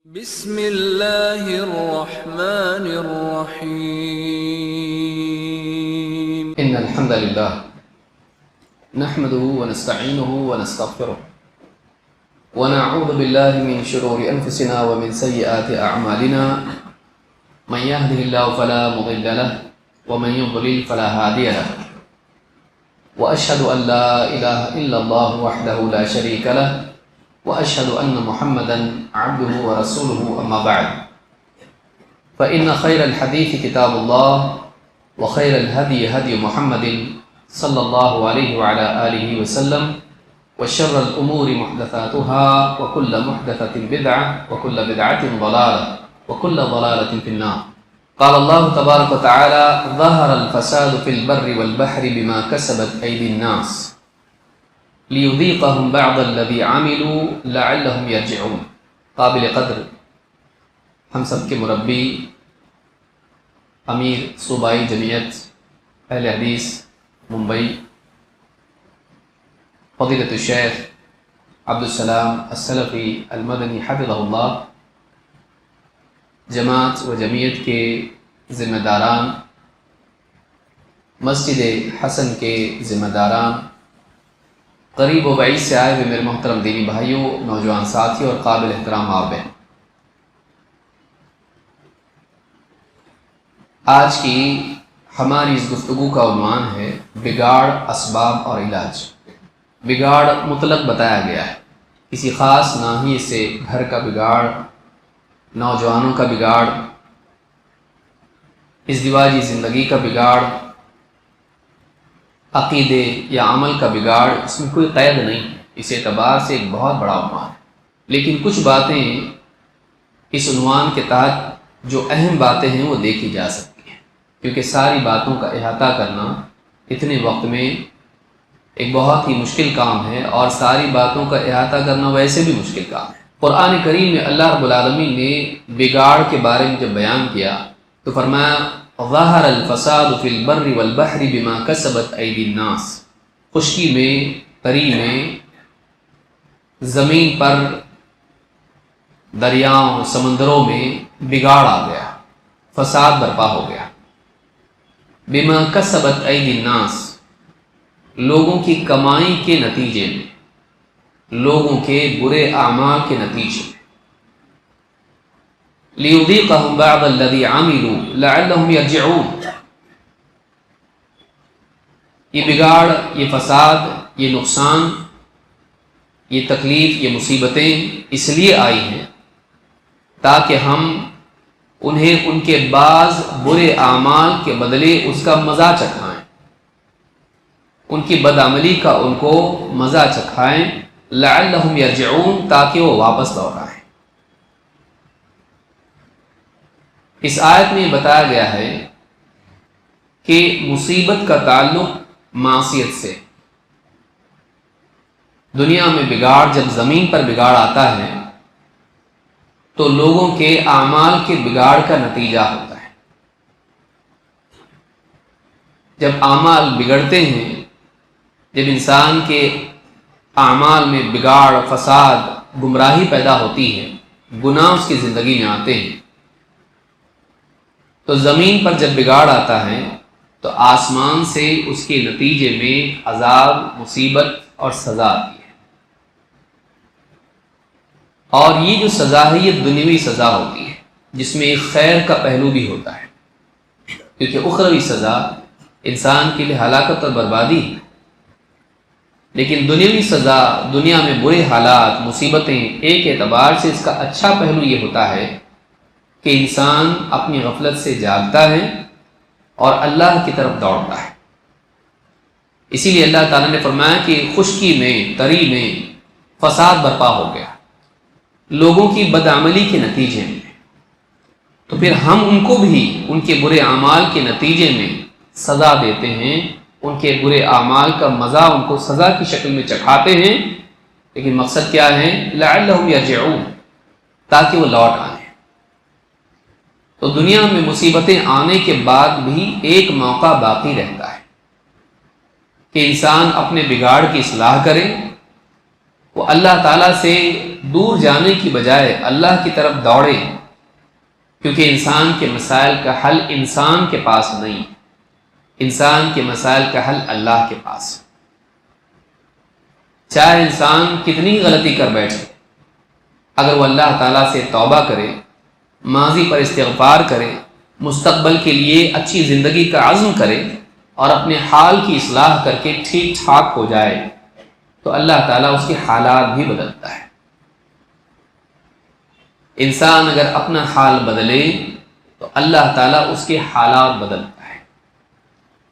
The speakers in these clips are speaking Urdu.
بسم اللہ الرحمن الرحیم ان الحمد للہ نحمده ونستعینه ونستغفره ونعوذ باللہ من شرور انفسنا ومن سیئات اعمالنا من يهده الله فلا مضل له ومن يضلل فلا هادي له واشهد ان لا اله الا الله وحده لا شريك له وأشهد أن محمدًا عبده ورسوله أما بعد فإن خير الحديث كتاب الله وخير الهدي هدي محمد صلى الله عليه وعلى آله وسلم وشر الأمور محدثاتها وكل محدثة بدعة وكل بدعة ضلالة وكل ضلالة في النار. قال الله تبارك وتعالى ظهر الفساد في البر والبحر بما كسبت أيدي الناس لیذیقہم بعض الذی عملوا لعلہم یرجعون. قابل قدر ہم سب کے مربی امیر صوبائی جمعیت اہل حدیث ممبئی فضیلۃ الشیخ عبدالسلام السلفی المدنی حفظہ اللہ، جماعت و جمعیت کے ذمہ داران، مسجد حسن کے ذمہ داران، قریب و بعید سے آئے ہوئے میرے محترم دینی بھائیوں، نوجوان ساتھی اور قابل احترام ماں بہن، آج کی ہماری اس گفتگو کا عنوان ہے بگاڑ، اسباب اور علاج. بگاڑ مطلق بتایا گیا ہے، کسی خاص ناحیے سے گھر کا بگاڑ، نوجوانوں کا بگاڑ، ازدواجی زندگی کا بگاڑ، عقیدے یا عمل کا بگاڑ، اس میں کوئی قید نہیں. اس اعتبار سے ایک بہت بڑا عنوان ہے، لیکن کچھ باتیں اس عنوان کے تحت جو اہم باتیں ہیں وہ دیکھی جا سکتی ہیں، کیونکہ ساری باتوں کا احاطہ کرنا اتنے وقت میں ایک بہت ہی مشکل کام ہے، اور ساری باتوں کا احاطہ کرنا ویسے بھی مشکل کام ہے. قرآن کریم میں اللہ رب العالمین نے بگاڑ کے بارے میں جب بیان کیا تو فرمایا ظہر الفساد فی البر والبحر بما کسبت ایدی الناس. خشکی میں، تری میں، زمین پر، دریاؤں، سمندروں میں بگاڑ آ گیا، فساد برپا ہو گیا. بما کسبت ایدی الناس، لوگوں کی کمائی کے نتیجے میں، لوگوں کے برے اعمال کے نتیجے میں. لیذیقہم بعض الذی عملوا لعلہم یرجعون. یہ بگاڑ، یہ فساد، یہ نقصان، یہ تکلیف، یہ مصیبتیں اس لیے آئی ہیں تاکہ ہم انہیں ان کے بعض برے اعمال کے بدلے اس کا مزہ چکھائیں، ان کی بدعملی کا ان کو مزہ چکھائیں. لعلہم یرجعون، تاکہ وہ واپس لوٹ آئیں. اس آیت میں بتایا گیا ہے کہ مصیبت کا تعلق معصیت سے. دنیا میں بگاڑ، جب زمین پر بگاڑ آتا ہے تو لوگوں کے اعمال کے بگاڑ کا نتیجہ ہوتا ہے. جب اعمال بگڑتے ہیں، جب انسان کے اعمال میں بگاڑ، فساد، گمراہی پیدا ہوتی ہے، گناہ اس کی زندگی میں آتے ہیں، تو زمین پر جب بگاڑ آتا ہے تو آسمان سے اس کے نتیجے میں عذاب، مصیبت اور سزا آتی ہے. اور یہ جو سزا ہے یہ دنیوی سزا ہوتی ہے، جس میں ایک خیر کا پہلو بھی ہوتا ہے، کیونکہ اخروی سزا انسان کے لیے ہلاکت اور بربادی ہے. لیکن دنیوی سزا، دنیا میں برے حالات، مصیبتیں، ایک اعتبار سے اس کا اچھا پہلو یہ ہوتا ہے کہ انسان اپنی غفلت سے جاگتا ہے اور اللہ کی طرف دوڑتا ہے. اسی لیے اللہ تعالیٰ نے فرمایا کہ خشکی میں، تری میں فساد برپا ہو گیا لوگوں کی بدعملی کے نتیجے میں. تو پھر ہم ان کو بھی ان کے برے اعمال کے نتیجے میں سزا دیتے ہیں، ان کے برے اعمال کا مزہ ان کو سزا کی شکل میں چکھاتے ہیں. لیکن مقصد کیا ہے؟ لعلہم یرجعون، تاکہ وہ لوٹ آئیں. تو دنیا میں مصیبتیں آنے کے بعد بھی ایک موقع باقی رہتا ہے کہ انسان اپنے بگاڑ کی اصلاح کرے وہ اللہ تعالیٰ سے دور جانے کی بجائے اللہ کی طرف دوڑے، کیونکہ انسان کے مسائل کا حل انسان کے پاس نہیں، انسان کے مسائل کا حل اللہ کے پاس۔ چاہے انسان کتنی غلطی کر بیٹھے، اگر وہ اللہ تعالیٰ سے توبہ کرے، ماضی پر استغفار کرے، مستقبل کے لیے اچھی زندگی کا عزم کرے اور اپنے حال کی اصلاح کر کے ٹھیک ٹھاک ہو جائے، تو اللہ تعالیٰ اس کے حالات بھی بدلتا ہے۔ انسان اگر اپنا حال بدلے تو اللہ تعالیٰ اس کے حالات بدلتا ہے۔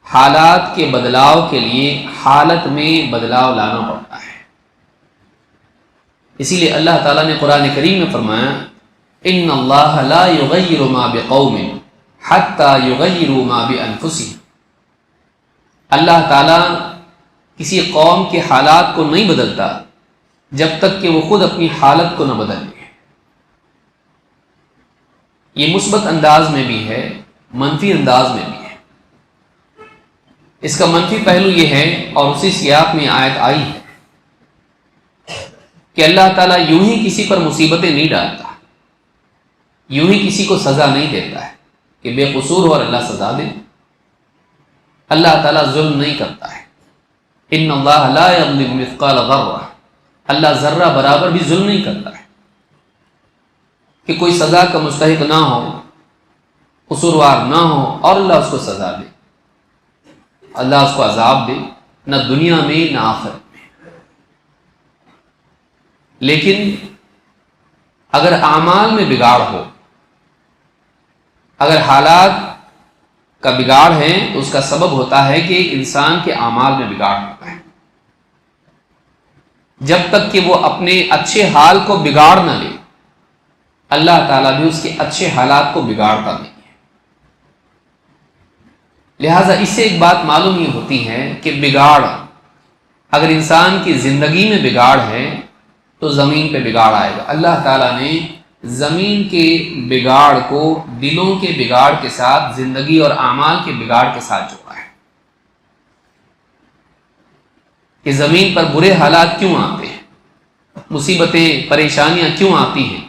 حالات کے بدلاؤ کے لیے حالت میں بدلاؤ لانا پڑتا ہے۔ اسی لیے اللہ تعالیٰ نے قرآن کریم میں فرمایا ان اللہ لا یغیر ما بقوم حتی یغیروا ما بانفسہم۔ اللہ تعالیٰ کسی قوم کے حالات کو نہیں بدلتا جب تک کہ وہ خود اپنی حالت کو نہ بدل لے۔ یہ مثبت انداز میں بھی ہے، منفی انداز میں بھی ہے۔ اس کا منفی پہلو یہ ہے، اور اسی سیاق میں آیت آئی ہے، کہ اللہ تعالیٰ یوں ہی کسی پر مصیبتیں نہیں ڈالتا، یوں ہی کسی کو سزا نہیں دیتا ہے کہ بے قصور ہو اور اللہ سزا دے۔ اللہ تعالیٰ ظلم نہیں کرتا ہے۔ ان اللہ لا یظلم مثقال ذرہ، اللہ ذرہ برابر بھی ظلم نہیں کرتا ہے کہ کوئی سزا کا مستحق نہ ہو، قصوروار نہ ہو اور اللہ اس کو سزا دے، اللہ اس کو عذاب دے، نہ دنیا میں نہ آخرت میں۔ لیکن اگر اعمال میں بگاڑ ہو، اگر حالات کا بگاڑ ہے تو اس کا سبب ہوتا ہے کہ انسان کے اعمال میں بگاڑ ہوتا ہے۔ جب تک کہ وہ اپنے اچھے حال کو بگاڑ نہ لے، اللہ تعالیٰ بھی اس کے اچھے حالات کو بگاڑتا نہیں ہے۔ لہٰذا اس سے ایک بات معلوم یہ ہوتی ہے کہ بگاڑ، اگر انسان کی زندگی میں بگاڑ ہے تو زمین پہ بگاڑ آئے گا۔ اللہ تعالیٰ نے زمین کے بگاڑ کو دلوں کے بگاڑ کے ساتھ، زندگی اور اعمال کے بگاڑ کے ساتھ جوڑا ہے، کہ زمین پر برے حالات کیوں آتے ہیں، مصیبتیں پریشانیاں کیوں آتی ہیں۔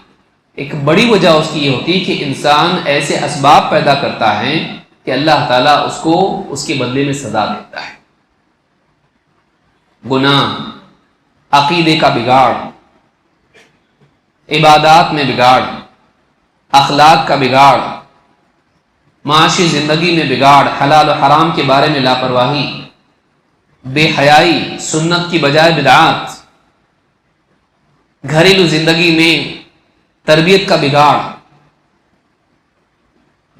ایک بڑی وجہ اس کی یہ ہوتی ہے کہ انسان ایسے اسباب پیدا کرتا ہے کہ اللہ تعالیٰ اس کو اس کے بدلے میں سزا دیتا ہے۔ گناہ، عقیدے کا بگاڑ، عبادات میں بگاڑ، اخلاق کا بگاڑ، معاشی زندگی میں بگاڑ، حلال و حرام کے بارے میں لاپرواہی، بے حیائی، سنت کی بجائے بدعات، گھریلو زندگی میں تربیت کا بگاڑ،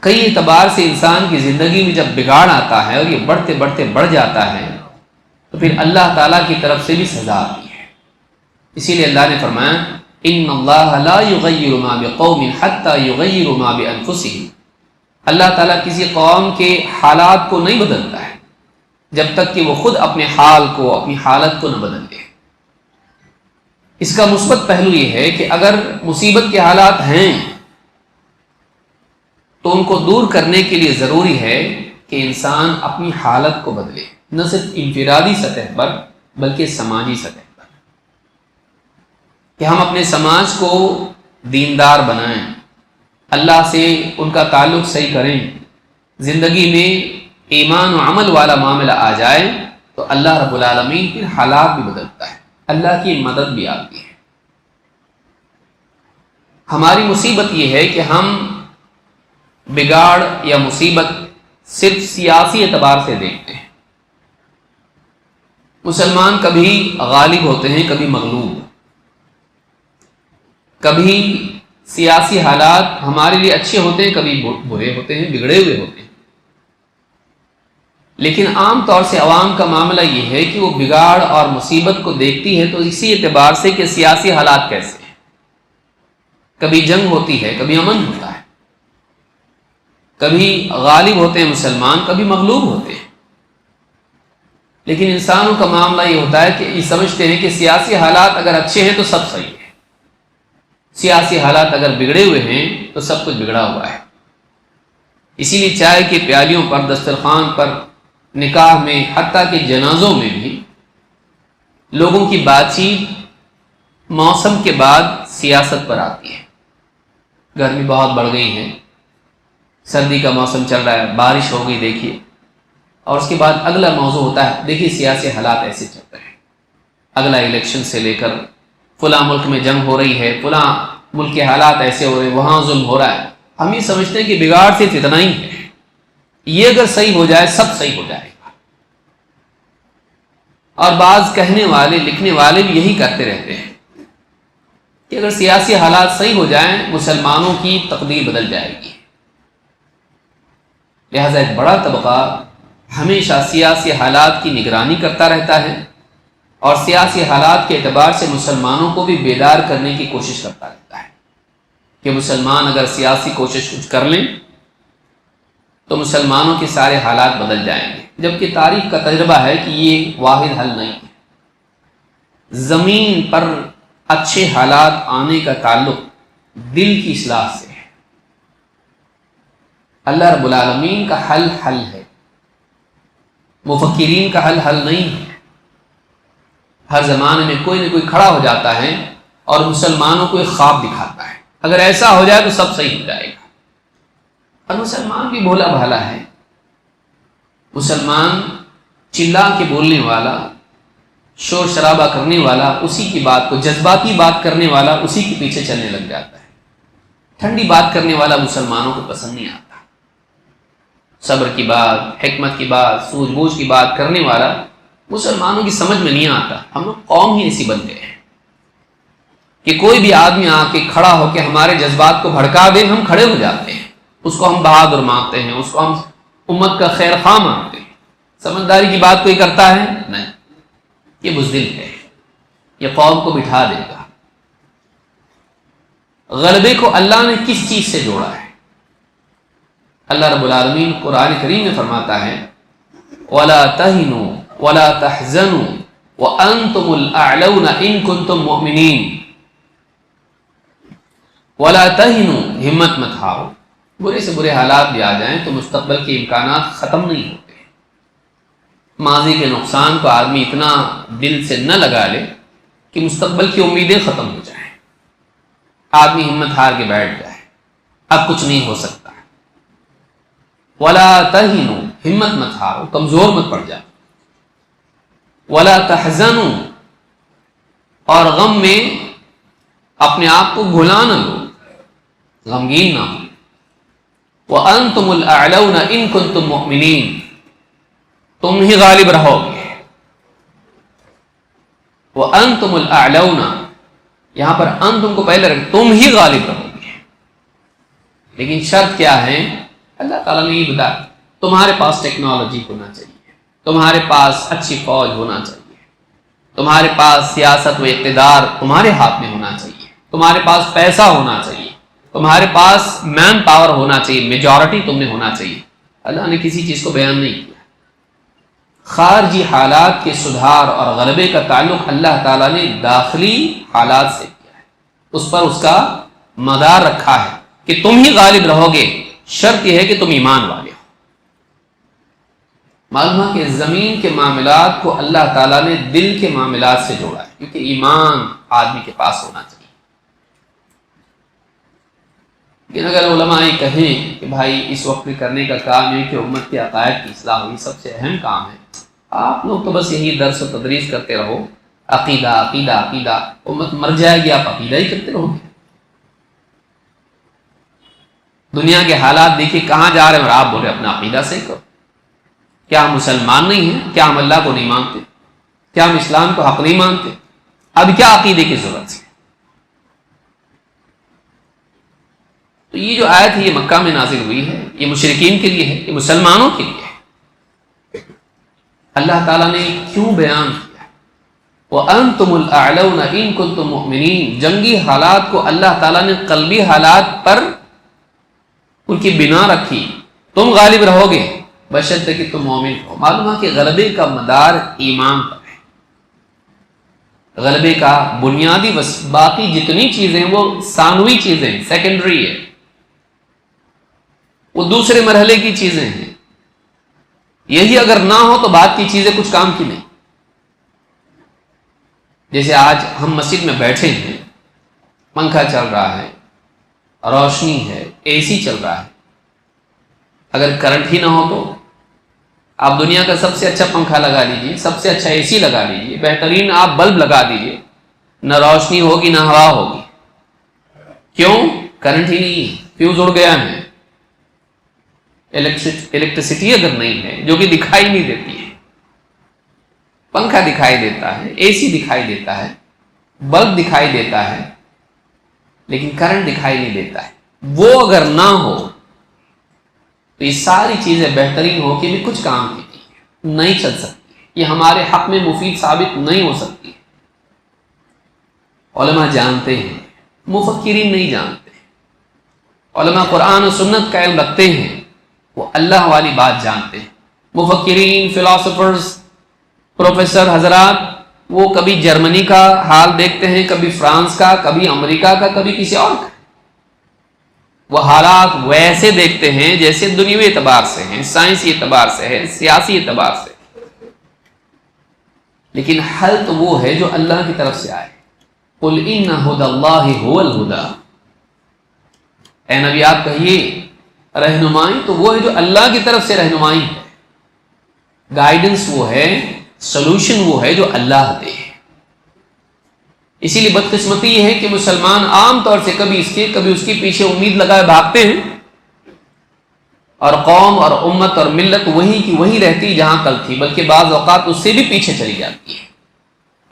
کئی اعتبار سے انسان کی زندگی میں جب بگاڑ آتا ہے اور یہ بڑھتے بڑھتے بڑھ جاتا ہے تو پھر اللہ تعالیٰ کی طرف سے بھی سزا آتی ہے۔ اسی لیے اللہ نے فرمایا ان اللہ لا یغیر ما بقوم حتی یغیروا ما بانفسہم۔ اللہ تعالیٰ کسی قوم کے حالات کو نہیں بدلتا ہے جب تک کہ وہ خود اپنے حال کو، اپنی حالت کو نہ بدل لے۔ اس کا مثبت پہلو یہ ہے کہ اگر مصیبت کے حالات ہیں تو ان کو دور کرنے کے لیے ضروری ہے کہ انسان اپنی حالت کو بدلے، نہ صرف انفرادی سطح پر بلکہ سماجی سطح پر، کہ ہم اپنے سماج کو دیندار بنائیں، اللہ سے ان کا تعلق صحیح کریں، زندگی میں ایمان و عمل والا معاملہ آ جائے تو اللہ رب العالمین پھر حالات بھی بدلتا ہے، اللہ کی مدد بھی آتی ہے۔ ہماری مصیبت یہ ہے کہ ہم بگاڑ یا مصیبت صرف سیاسی اعتبار سے دیکھتے ہیں۔ مسلمان کبھی غالب ہوتے ہیں، کبھی مغلوب، کبھی سیاسی حالات ہمارے لیے اچھے ہوتے ہیں، کبھی برے ہوتے ہیں، بگڑے ہوئے ہوتے ہیں۔ لیکن عام طور سے عوام کا معاملہ یہ ہے کہ وہ بگاڑ اور مصیبت کو دیکھتی ہے تو اسی اعتبار سے کہ سیاسی حالات کیسے ہیں، کبھی جنگ ہوتی ہے، کبھی امن ہوتا ہے، کبھی غالب ہوتے ہیں مسلمان، کبھی مغلوب ہوتے ہیں۔ لیکن انسانوں کا معاملہ یہ ہوتا ہے کہ یہ سمجھتے ہیں کہ سیاسی حالات اگر اچھے ہیں تو سب صحیح ہے، سیاسی حالات اگر بگڑے ہوئے ہیں تو سب کچھ بگڑا ہوا ہے۔ اسی لیے چائے کی پیالیوں پر، دسترخوان پر، نکاح میں، حتیٰ کہ جنازوں میں بھی لوگوں کی بات چیت موسم کے بعد سیاست پر آتی ہے. گرمی بہت بڑھ گئی ہے، سردی کا موسم چل رہا ہے، بارش ہو گئی دیکھیے، اور اس کے بعد اگلا موضوع ہوتا ہے دیکھیے سیاسی حالات ایسے چل رہے ہیں، اگلا الیکشن سے لے کر فلاں ملک میں جنگ ہو رہی ہے، فلاں ملک کے حالات ایسے ہو رہے ہیں، وہاں ظلم ہو رہا ہے. ہم یہ سمجھتے ہیں کہ بگاڑ صرف اتنا ہی ہے، یہ اگر صحیح ہو جائے سب صحیح ہو جائے گا. اور بعض کہنے والے لکھنے والے بھی یہی کرتے رہتے ہیں کہ اگر سیاسی حالات صحیح ہو جائیں مسلمانوں کی تقدیر بدل جائے گی. لہذا ایک بڑا طبقہ ہمیشہ سیاسی حالات کی نگرانی کرتا رہتا ہے اور سیاسی حالات کے اعتبار سے مسلمانوں کو بھی بیدار کرنے کی کوشش کرتا رہتا ہے کہ مسلمان اگر سیاسی کوشش کچھ کر لیں تو مسلمانوں کے سارے حالات بدل جائیں گے. جبکہ تاریخ کا تجربہ ہے کہ یہ واحد حل نہیں ہے. زمین پر اچھے حالات آنے کا تعلق دل کی اصلاح سے ہے. اللہ رب العالمین کا حل ہے، مفکرین کا حل نہیں ہے. ہر زمانے میں کوئی نہ کوئی کھڑا ہو جاتا ہے اور مسلمانوں کو ایک خواب دکھاتا ہے، اگر ایسا ہو جائے تو سب صحیح ہو جائے گا. اور مسلمان بھی بھولا بھالا ہے، مسلمان چلا کے بولنے والا، شور شرابہ کرنے والا، اسی کی بات کو جذباتی بات کرنے والا اسی کے پیچھے چلنے لگ جاتا ہے. ٹھنڈی بات کرنے والا مسلمانوں کو پسند نہیں آتا. صبر کی بات، حکمت کی بات، سوجھ بوجھ کی بات کرنے والا مسلمانوں کی سمجھ میں نہیں آتا. ہم لوگ قوم ہی ایسی بن گئے ہیں کہ کوئی بھی آدمی آ کے کھڑا ہو کے ہمارے جذبات کو بھڑکا دے ہم کھڑے ہو جاتے ہیں، اس کو ہم بہادر مانتے ہیں، اس کو ہم امت کا خیر خواہ مانتے ہیں. سمجھداری کی بات کوئی کرتا ہے نہیں، یہ بزدل ہے، یہ قوم کو بٹھا دے گا. غلبے کو اللہ نے کس چیز سے جوڑا ہے؟ اللہ رب العالمین قرآن کریم میں فرماتا ہے وَلَا تَهِنُوا وَلَا تَحْزَنُوا وَأَنْتُمُ الْأَعْلَوْنَ إِن كُنتُم مُؤْمِنِينَ. وَلَا تَهِنُوا، ہمت مت ہارو. برے سے برے حالات بھی آ جائیں تو مستقبل کے امکانات ختم نہیں ہوتے. ماضی کے نقصان کو آدمی اتنا دل سے نہ لگا لے کہ مستقبل کی امیدیں ختم ہو جائیں، آدمی ہمت ہار کے بیٹھ جائے، اب کچھ نہیں ہو سکتا. وَلَا تَهِنُوا، ہمت مت ہارو، کمزور مت پڑ جاؤ. وَلَا تَحْزَنُوا، اور غم میں اپنے آپ کو بھلا نہ لو، غمگین نہ ہو. وَأَنْتُمُ الْأَعْلَوْنَ إِن كُنتُم مُؤْمِنِينَ، تم ہی غالب رہو گے. وَأَنْتُمُ الْأَعْلَوْنَ، یہاں پر انتم کو پہلے رکھ، تم ہی غالب رہو گے. لیکن شرط کیا ہے؟ اللہ تعالیٰ نے یہ بتایا تمہارے پاس ٹیکنالوجی ہونا چاہیے، تمہارے پاس اچھی فوج ہونا چاہیے، تمہارے پاس سیاست و اقتدار تمہارے ہاتھ میں ہونا چاہیے، تمہارے پاس پیسہ ہونا چاہیے، تمہارے پاس مین پاور ہونا چاہیے، میجورٹی تم نے ہونا چاہیے. اللہ نے کسی چیز کو بیان نہیں کیا. خارجی حالات کے سدھار اور غلبے کا تعلق اللہ تعالیٰ نے داخلی حالات سے کیا ہے، اس پر اس کا مدار رکھا ہے کہ تم ہی غالب رہو گے. شرط یہ ہے کہ تم ایمان والے ہو. معلوم ہے کہ زمین کے معاملات کو اللہ تعالیٰ نے دل کے معاملات سے جوڑا ہے، کیونکہ ایمان آدمی کے پاس ہونا چاہیے. لیکن اگر علماء یہ کہیں کہ بھائی اس وقت میں کرنے کا کام ہے کہ امت کے عقائد کی اصلاح ہوئی، سب سے اہم کام ہے، آپ لوگ تو بس یہی درس و تدریس کرتے رہو، عقیدہ عقیدہ عقیدہ، امت مر جائے گی آپ عقیدہ ہی کرتے رہو گے. دنیا کے حالات دیکھیے کہاں جا رہے ہیں اور آپ بولے اپنا عقیدہ صحیح کرو. کیا ہم مسلمان نہیں ہیں؟ کیا ہم اللہ کو نہیں مانتے؟ کیا ہم اسلام کو حق نہیں مانتے؟ اب کیا عقیدے کی ضرورت ہے؟ تو یہ جو آیت ہے یہ مکہ میں نازل ہوئی ہے، یہ مشرکین کے لیے ہے، یہ مسلمانوں کے لیے ہے. اللہ تعالیٰ نے کیوں بیان کیا؟ وَأَنْتُمُ الْأَعْلَوْنَ إِن كُنتُم مُؤْمِنِينَ. جنگی حالات کو اللہ تعالیٰ نے قلبی حالات پر ان کی بنا رکھی، تم غالب رہو گے بشرطے کہ تم مومن ہو. معلوم ہے کہ غلبے کا مدار ایمان پر ہے، غلبے کا بنیادی باقی جتنی چیزیں وہ ثانوی چیزیں، سیکنڈری ہے، وہ دوسرے مرحلے کی چیزیں ہیں. یہی اگر نہ ہو تو بعد کی چیزیں کچھ کام کی نہیں. جیسے آج ہم مسجد میں بیٹھے ہیں، پنکھا چل رہا ہے، روشنی ہے، اے سی چل رہا ہے، اگر کرنٹ ہی نہ ہو تو آپ دنیا کا سب سے اچھا پنکھا لگا لیجیے، سب سے اچھا اے سی لگا لیجیے، بہترین آپ بلب لگا دیجیے، نہ روشنی ہوگی نہ ہوا ہوگی۔ کیوں؟ کرنٹ ہی نہیں ہے، فیوز اڑ گیا ہے، الیکٹریسٹی اگر نہیں ہے، جو کہ دکھائی نہیں دیتی ہے۔ پنکھا دکھائی دیتا ہے، اے سی دکھائی دیتا ہے، بلب دکھائی دیتا ہے، لیکن کرنٹ دکھائی نہیں دیتا ہے۔ وہ اگر نہ ہو تو یہ ساری چیزیں بہترین ہو کے بھی کچھ کام کی نہیں چل سکتی، یہ ہمارے حق میں مفید ثابت نہیں ہو سکتی۔ علماء جانتے ہیں، مفکرین نہیں جانتے۔ علماء قرآن و سنت کا علم رکھتے ہیں، وہ اللہ والی بات جانتے ہیں۔ مفکرین، فلاسفرز، پروفیسر حضرات، وہ کبھی جرمنی کا حال دیکھتے ہیں، کبھی فرانس کا، کبھی امریکہ کا، کبھی کسی اور کا۔ وہ حالات ویسے دیکھتے ہیں جیسے دنیوی اعتبار سے ہیں، سائنسی اعتبار سے ہے، سیاسی اعتبار سے، لیکن حل تو وہ ہے جو اللہ کی طرف سے آئے۔ قُلْ إِنَّ هُدَى اللَّهِ هُوَ الْهُدَى، اے نبی آپ کہیے رہنمائی تو وہ ہے جو اللہ کی طرف سے رہنمائی ہے، گائیڈنس وہ ہے، سولوشن وہ ہے جو اللہ دے۔ اسی لیے بدقسمتی یہ ہے کہ مسلمان عام طور سے کبھی اس کے پیچھے امید لگائے بھاگتے ہیں، اور قوم اور امت اور ملت وہی کی وہی رہتی جہاں کل تھی، بلکہ بعض اوقات اس سے بھی پیچھے چلی جاتی ہے۔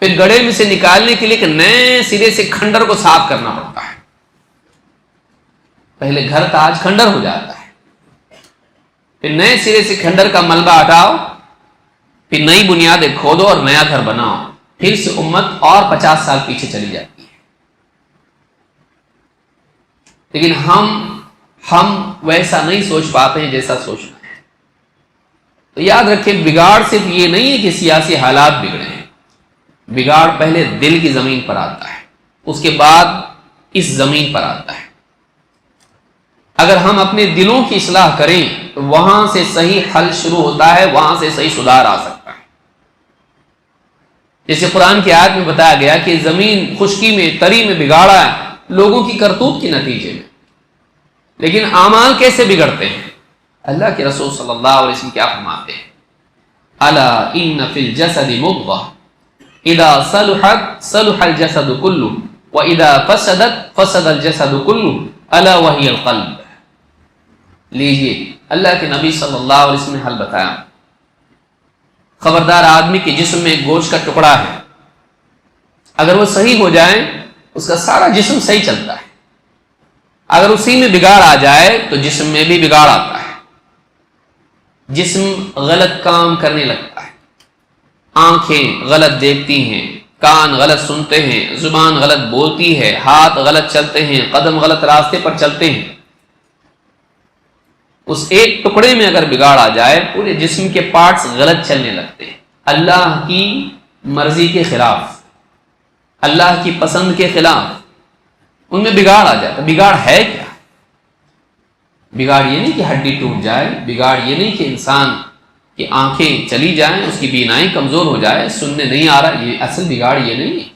پھر گڑھے میں سے نکالنے کے لیے کہ نئے سرے سے کھنڈر کو صاف کرنا پڑتا ہے۔ پہلے گھر تھا، آج کھنڈر ہو جاتا ہے، پھر نئے سرے سے کھنڈر کا ملبہ ہٹاؤ، پھر نئی بنیادیں کھودو اور نیا گھر بناؤ، پھر سے امت اور 50 سال پیچھے چلی جاتی ہے۔ لیکن ہم ویسا نہیں سوچ پاتے ہیں جیسا سوچنا ہے۔ تو یاد رکھیں، بگاڑ صرف یہ نہیں ہے کہ سیاسی حالات بگڑے ہیں، بگاڑ پہلے دل کی زمین پر آتا ہے، اس کے بعد اس زمین پر آتا ہے۔ اگر ہم اپنے دلوں کی اصلاح کریں تو وہاں سے صحیح حل شروع ہوتا ہے، وہاں سے صحیح سدھار آ سکتا ہے۔ جیسے قرآن کی آیت میں بتایا گیا کہ زمین خشکی میں، تری میں بگاڑا ہے لوگوں کی کرتوت کے نتیجے میں، لیکن اعمال کیسے بگڑتے ہیں؟ اللہ کے رسول صلی اللہ علیہ وسلم کیا فرماتے ہیں؟ الا ان فی الجسد مضغہ اذا صلحت صلح الجسد کلہ واذا فسدت فسد الجسد کلہ الا وہی القلب۔ لیجیے، اللہ کے نبی صلی اللہ علیہ وسلم نے حل بتایا۔ خبردار، آدمی کے جسم میں ایک گوشت کا ٹکڑا ہے، اگر وہ صحیح ہو جائے اس کا سارا جسم صحیح چلتا ہے، اگر اسی میں بگاڑ آ جائے تو جسم میں بھی بگاڑ آتا ہے، جسم غلط کام کرنے لگتا ہے، آنکھیں غلط دیکھتی ہیں، کان غلط سنتے ہیں، زبان غلط بولتی ہے، ہاتھ غلط چلتے ہیں، قدم غلط راستے پر چلتے ہیں۔ اس ایک ٹکڑے میں اگر بگاڑ آ جائے پورے جسم کے پارٹس غلط چلنے لگتے ہیں، اللہ کی مرضی کے خلاف، اللہ کی پسند کے خلاف، ان میں بگاڑ آ جاتا ہے۔ بگاڑ ہے کیا؟ بگاڑ یہ نہیں کہ ہڈی ٹوٹ جائے، بگاڑ یہ نہیں کہ انسان کی آنکھیں چلی جائیں، اس کی بینائی کمزور ہو جائے، سننے نہیں آ رہا، یہ اصل بگاڑ یہ نہیں ہے۔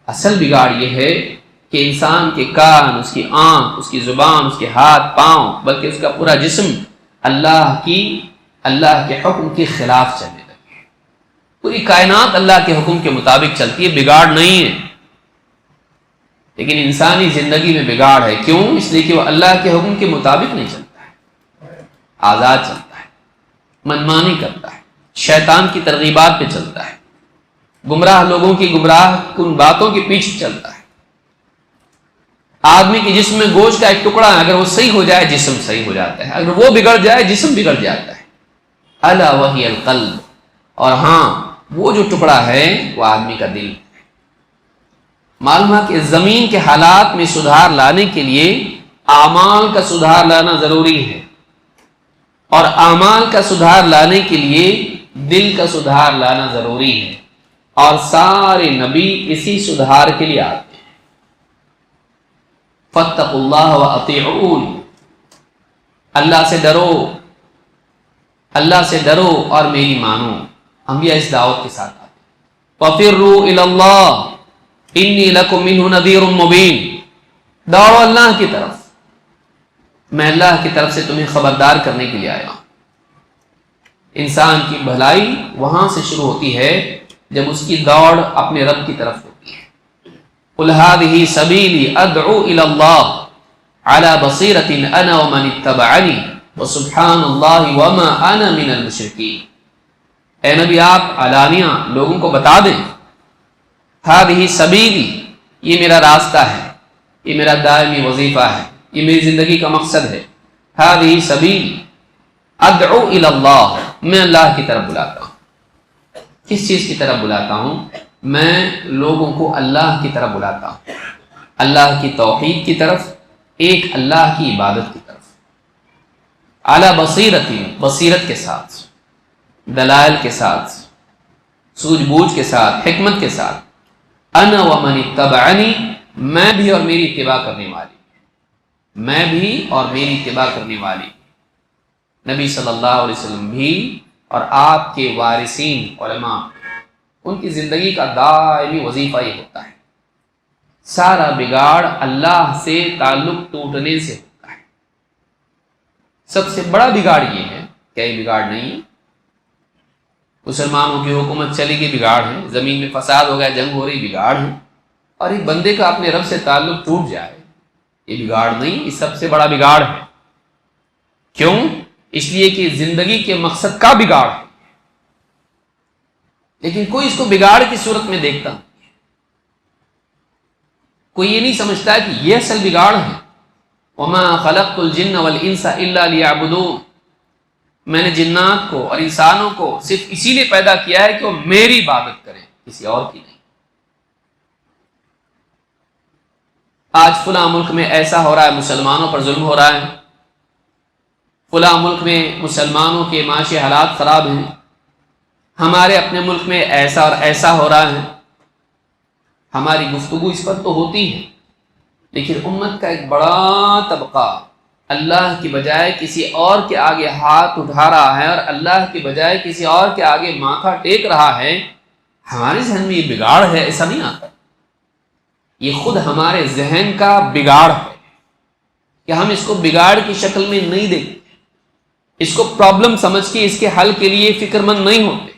اصل بگاڑ یہ ہے کہ انسان کے کان، اس کی آنکھ، اس کی زبان، اس کے ہاتھ پاؤں، بلکہ اس کا پورا جسم اللہ کے حکم کے خلاف چلنے لگے۔ پوری کائنات اللہ کے حکم کے مطابق چلتی ہے، بگاڑ نہیں ہے، لیکن انسانی زندگی میں بگاڑ ہے۔ کیوں؟ اس لیے کہ وہ اللہ کے حکم کے مطابق نہیں چلتا ہے، آزاد چلتا ہے، منمانی کرتا ہے، شیطان کی ترغیبات پہ چلتا ہے، گمراہ لوگوں کی گمراہ کن باتوں کے پیچھے چلتا ہے۔ آدمی کے جسم میں گوشت کا ایک ٹکڑا ہے، اگر وہ صحیح ہو جائے جسم صحیح ہو جاتا ہے، اگر وہ بگڑ جائے جسم بگڑ جاتا ہے۔ الا وہی القلب، اور ہاں وہ جو ٹکڑا ہے وہ آدمی کا دل ہے۔ معلوم ہے کہ زمین کے حالات میں سدھار لانے کے لیے اعمال کا سدھار لانا ضروری ہے، اور اعمال کا سدھار لانے کے لیے دل کا سدھار لانا ضروری ہے، اور سارے نبی اسی سدھار کے لیے آتے ہیں۔ فاتقوا اللہ واطیعون، اللہ سے ڈرو، اللہ سے ڈرو اور میری مانو۔ انبیاء اس دعوت کے ساتھ آتے ہیں۔ فَفِرُّوا إِلَى اللَّهِ إِنِّي لَكُم مِّنْهُ نَذِيرٌ مُّبِينٌ، دوڑو اللہ کی طرف، میں اللہ کی طرف سے تمہیں خبردار کرنے کے لیے آیا ہوں۔ انسان کی بھلائی وہاں سے شروع ہوتی ہے جب اس کی دوڑ اپنے رب کی طرف ہوتی ہے۔ قُلْ هَٰذِهِ سَبِيلِي أَدْعُو إِلَى اللَّهِ عَلَىٰ بَصِيرَةٍ أَنَا وَمَنِ اتَّبَعَنِي وَسُبْحَانَ اللَّهِ وَمَا أَنَا مِنَ الْمُشْرِكِينَ۔ اے نبی آپ علانیہ لوگوں کو بتا دیں، هَٰذِهِ سَبِيلِي، یہ میرا راستہ ہے، یہ میرا دائمی وظیفہ ہے، یہ میری زندگی کا مقصد ہے۔ هَٰذِهِ سَبِيلِي أَدْعُو إِلَى اللَّهِ، میں اللہ کی طرف بلاتا ہوں۔ کس چیز کی طرف بلاتا ہوں؟ میں لوگوں کو اللہ کی طرف بلاتا ہوں، اللہ کی توحید کی طرف، ایک اللہ کی عبادت کی طرف، علی بصیرت، بصیرت کے ساتھ، دلائل کے ساتھ، سوجھ بوجھ کے ساتھ، حکمت کے ساتھ۔ انا ومن اتبعنی، میں بھی اور میری اتباع کرنے والی، میں بھی اور میری اتباع کرنے والی، نبی صلی اللہ علیہ وسلم بھی اور آپ کے وارثین علماء، ان کی زندگی کا دائمی وظیفہ یہ ہوتا ہے۔ سارا بگاڑ اللہ سے تعلق ٹوٹنے سے ہوتا ہے۔ سب سے بڑا بگاڑ یہ ہے کہ یہ بگاڑ نہیں ہے، مسلمانوں کی حکومت چلے گی بگاڑ ہے، زمین میں فساد ہو گیا، جنگ ہو رہی بگاڑ ہے، اور ایک بندے کا اپنے رب سے تعلق ٹوٹ جائے یہ بگاڑ نہیں، یہ سب سے بڑا بگاڑ ہے۔ کیوں؟ اس لیے کہ زندگی کے مقصد کا بگاڑ ہے، لیکن کوئی اس کو بگاڑ کی صورت میں دیکھتا، کوئی یہ نہیں سمجھتا ہے کہ یہ اصل بگاڑ ہے۔ وَمَا خَلَقْتُ الْجِنَّ وَالْإِنسَ إِلَّا لِيَعْبُدُونِ، میں نے جنات کو اور انسانوں کو صرف اسی لیے پیدا کیا ہے کہ وہ میری عبادت کریں، کسی اور کی نہیں۔ آج فلاں ملک میں ایسا ہو رہا ہے، مسلمانوں پر ظلم ہو رہا ہے، فلاں ملک میں مسلمانوں کے معاشی حالات خراب ہیں، ہمارے اپنے ملک میں ایسا اور ایسا ہو رہا ہے۔ ہماری گفتگو اس پر تو ہوتی ہے، لیکن امت کا ایک بڑا طبقہ اللہ کی بجائے کسی اور کے آگے ہاتھ اٹھا رہا ہے، اور اللہ کی بجائے کسی اور کے آگے ماتھا ٹیک رہا ہے۔ ہمارے ذہن میں یہ بگاڑ ہے ایسا نہیں آتا، یہ خود ہمارے ذہن کا بگاڑ ہے کہ ہم اس کو بگاڑ کی شکل میں نہیں دیکھتے، اس کو پرابلم سمجھ کے اس کے حل کے لیے فکر مند نہیں ہوتے۔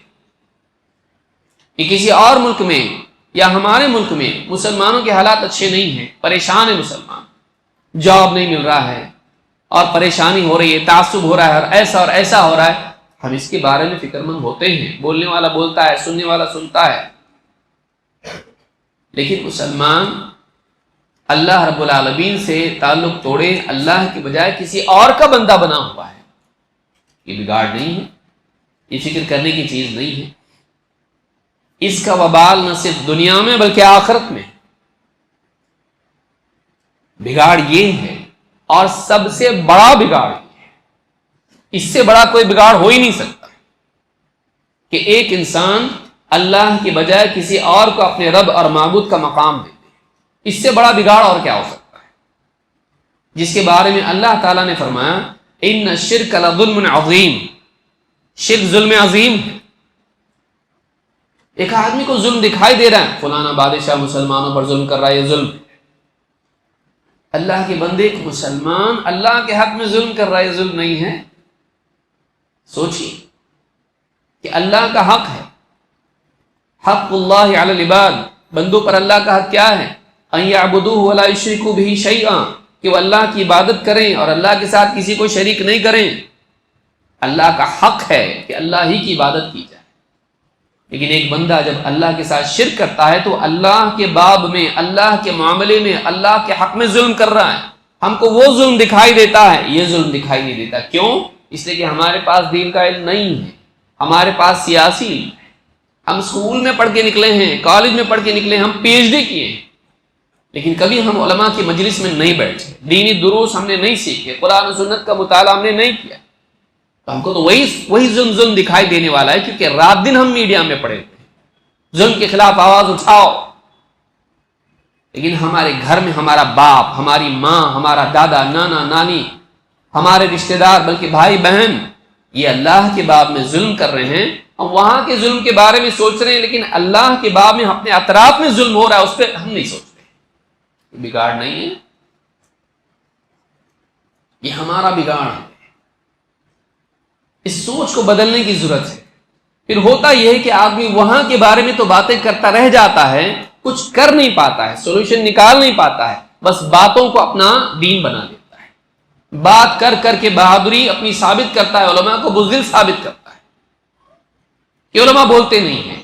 کہ کسی اور ملک میں یا ہمارے ملک میں مسلمانوں کے حالات اچھے نہیں ہیں، پریشان ہے مسلمان، جاب نہیں مل رہا ہے اور پریشانی ہو رہی ہے، تعصب ہو رہا ہے، اور ایسا ہو رہا ہے، ہم اس کے بارے میں فکر مند ہوتے ہیں، بولنے والا بولتا ہے، سننے والا سنتا ہے، لیکن مسلمان اللہ رب العالمین سے تعلق توڑے، اللہ کی بجائے کسی اور کا بندہ بنا ہوا ہے، یہ بگاڑ نہیں ہے، یہ فکر کرنے کی چیز نہیں ہے۔ اس کا وبال نہ صرف دنیا میں بلکہ آخرت میں۔ بگاڑ یہ ہے، اور سب سے بڑا بگاڑ یہ ہے، اس سے بڑا کوئی بگاڑ ہو ہی نہیں سکتا کہ ایک انسان اللہ کی بجائے کسی اور کو اپنے رب اور معبود کا مقام دے دے۔ اس سے بڑا بگاڑ اور کیا ہو سکتا ہے، جس کے بارے میں اللہ تعالیٰ نے فرمایا ان الشرک لظلم عظیم، شرک ظلم عظیم ہے۔ ایک آدمی کو ظلم دکھائی دے رہا ہے، فلانا بادشاہ مسلمانوں پر ظلم کر رہا ہے، یہ ظلم۔ اللہ کے بندے ایک مسلمان اللہ کے حق میں ظلم کر رہا ہے، یہ ظلم نہیں ہے؟ سوچیے کہ اللہ کا حق ہے، حق اللہ علی العباد، بندوں پر اللہ کا حق کیا ہے؟ ان یعبدوہ ولا یشرکوا بہ شیئا، کہ وہ اللہ کی عبادت کریں اور اللہ کے ساتھ کسی کو شریک نہیں کریں۔ اللہ کا حق ہے کہ اللہ ہی کی عبادت کی جائے، لیکن ایک بندہ جب اللہ کے ساتھ شرک کرتا ہے تو اللہ کے باب میں، اللہ کے معاملے میں، اللہ کے حق میں ظلم کر رہا ہے۔ ہم کو وہ ظلم دکھائی دیتا ہے، یہ ظلم دکھائی نہیں دیتا۔ کیوں؟ اس لیے کہ ہمارے پاس دین کا علم نہیں ہے، ہمارے پاس سیاسی علم ہے، ہم اسکول میں پڑھ کے نکلے ہیں، کالج میں پڑھ کے نکلے ہیں، ہم پی ایچ ڈی کیے ہیں، لیکن کبھی ہم علماء کی مجلس میں نہیں بیٹھے، دینی دروس ہم نے نہیں سیکھے، قرآن و سنت کا مطالعہ ہم نے نہیں کیا، تو ہم کو تو وہی ظلم دکھائی دینے والا ہے، کیونکہ رات دن ہم میڈیا میں پڑے ہوئے ہیں، ظلم کے خلاف آواز اٹھاؤ، لیکن ہمارے گھر میں ہمارا باپ، ہماری ماں، ہمارا دادا، نانا، نانی، ہمارے رشتہ دار، بلکہ بھائی بہن، یہ اللہ کے باب میں ظلم کر رہے ہیں، ہم وہاں کے ظلم کے بارے میں سوچ رہے ہیں، لیکن اللہ کے باب میں اپنے اطراف میں ظلم ہو رہا ہے اس پہ ہم نہیں سوچ رہے۔ یہ بگاڑ نہیں ہے، یہ ہمارا بگاڑ ہے۔ اس سوچ کو بدلنے کی ضرورت ہے۔ پھر ہوتا یہ ہے کہ آدمی وہاں کے بارے میں تو باتیں کرتا رہ جاتا ہے، کچھ کر نہیں پاتا ہے، سولوشن نکال نہیں پاتا ہے، بس باتوں کو اپنا دین بنا لیتا ہے، بات کر کر کے بہادری اپنی ثابت کرتا ہے، علماء کو بزدل ثابت کرتا ہے کہ علماء بولتے نہیں ہیں۔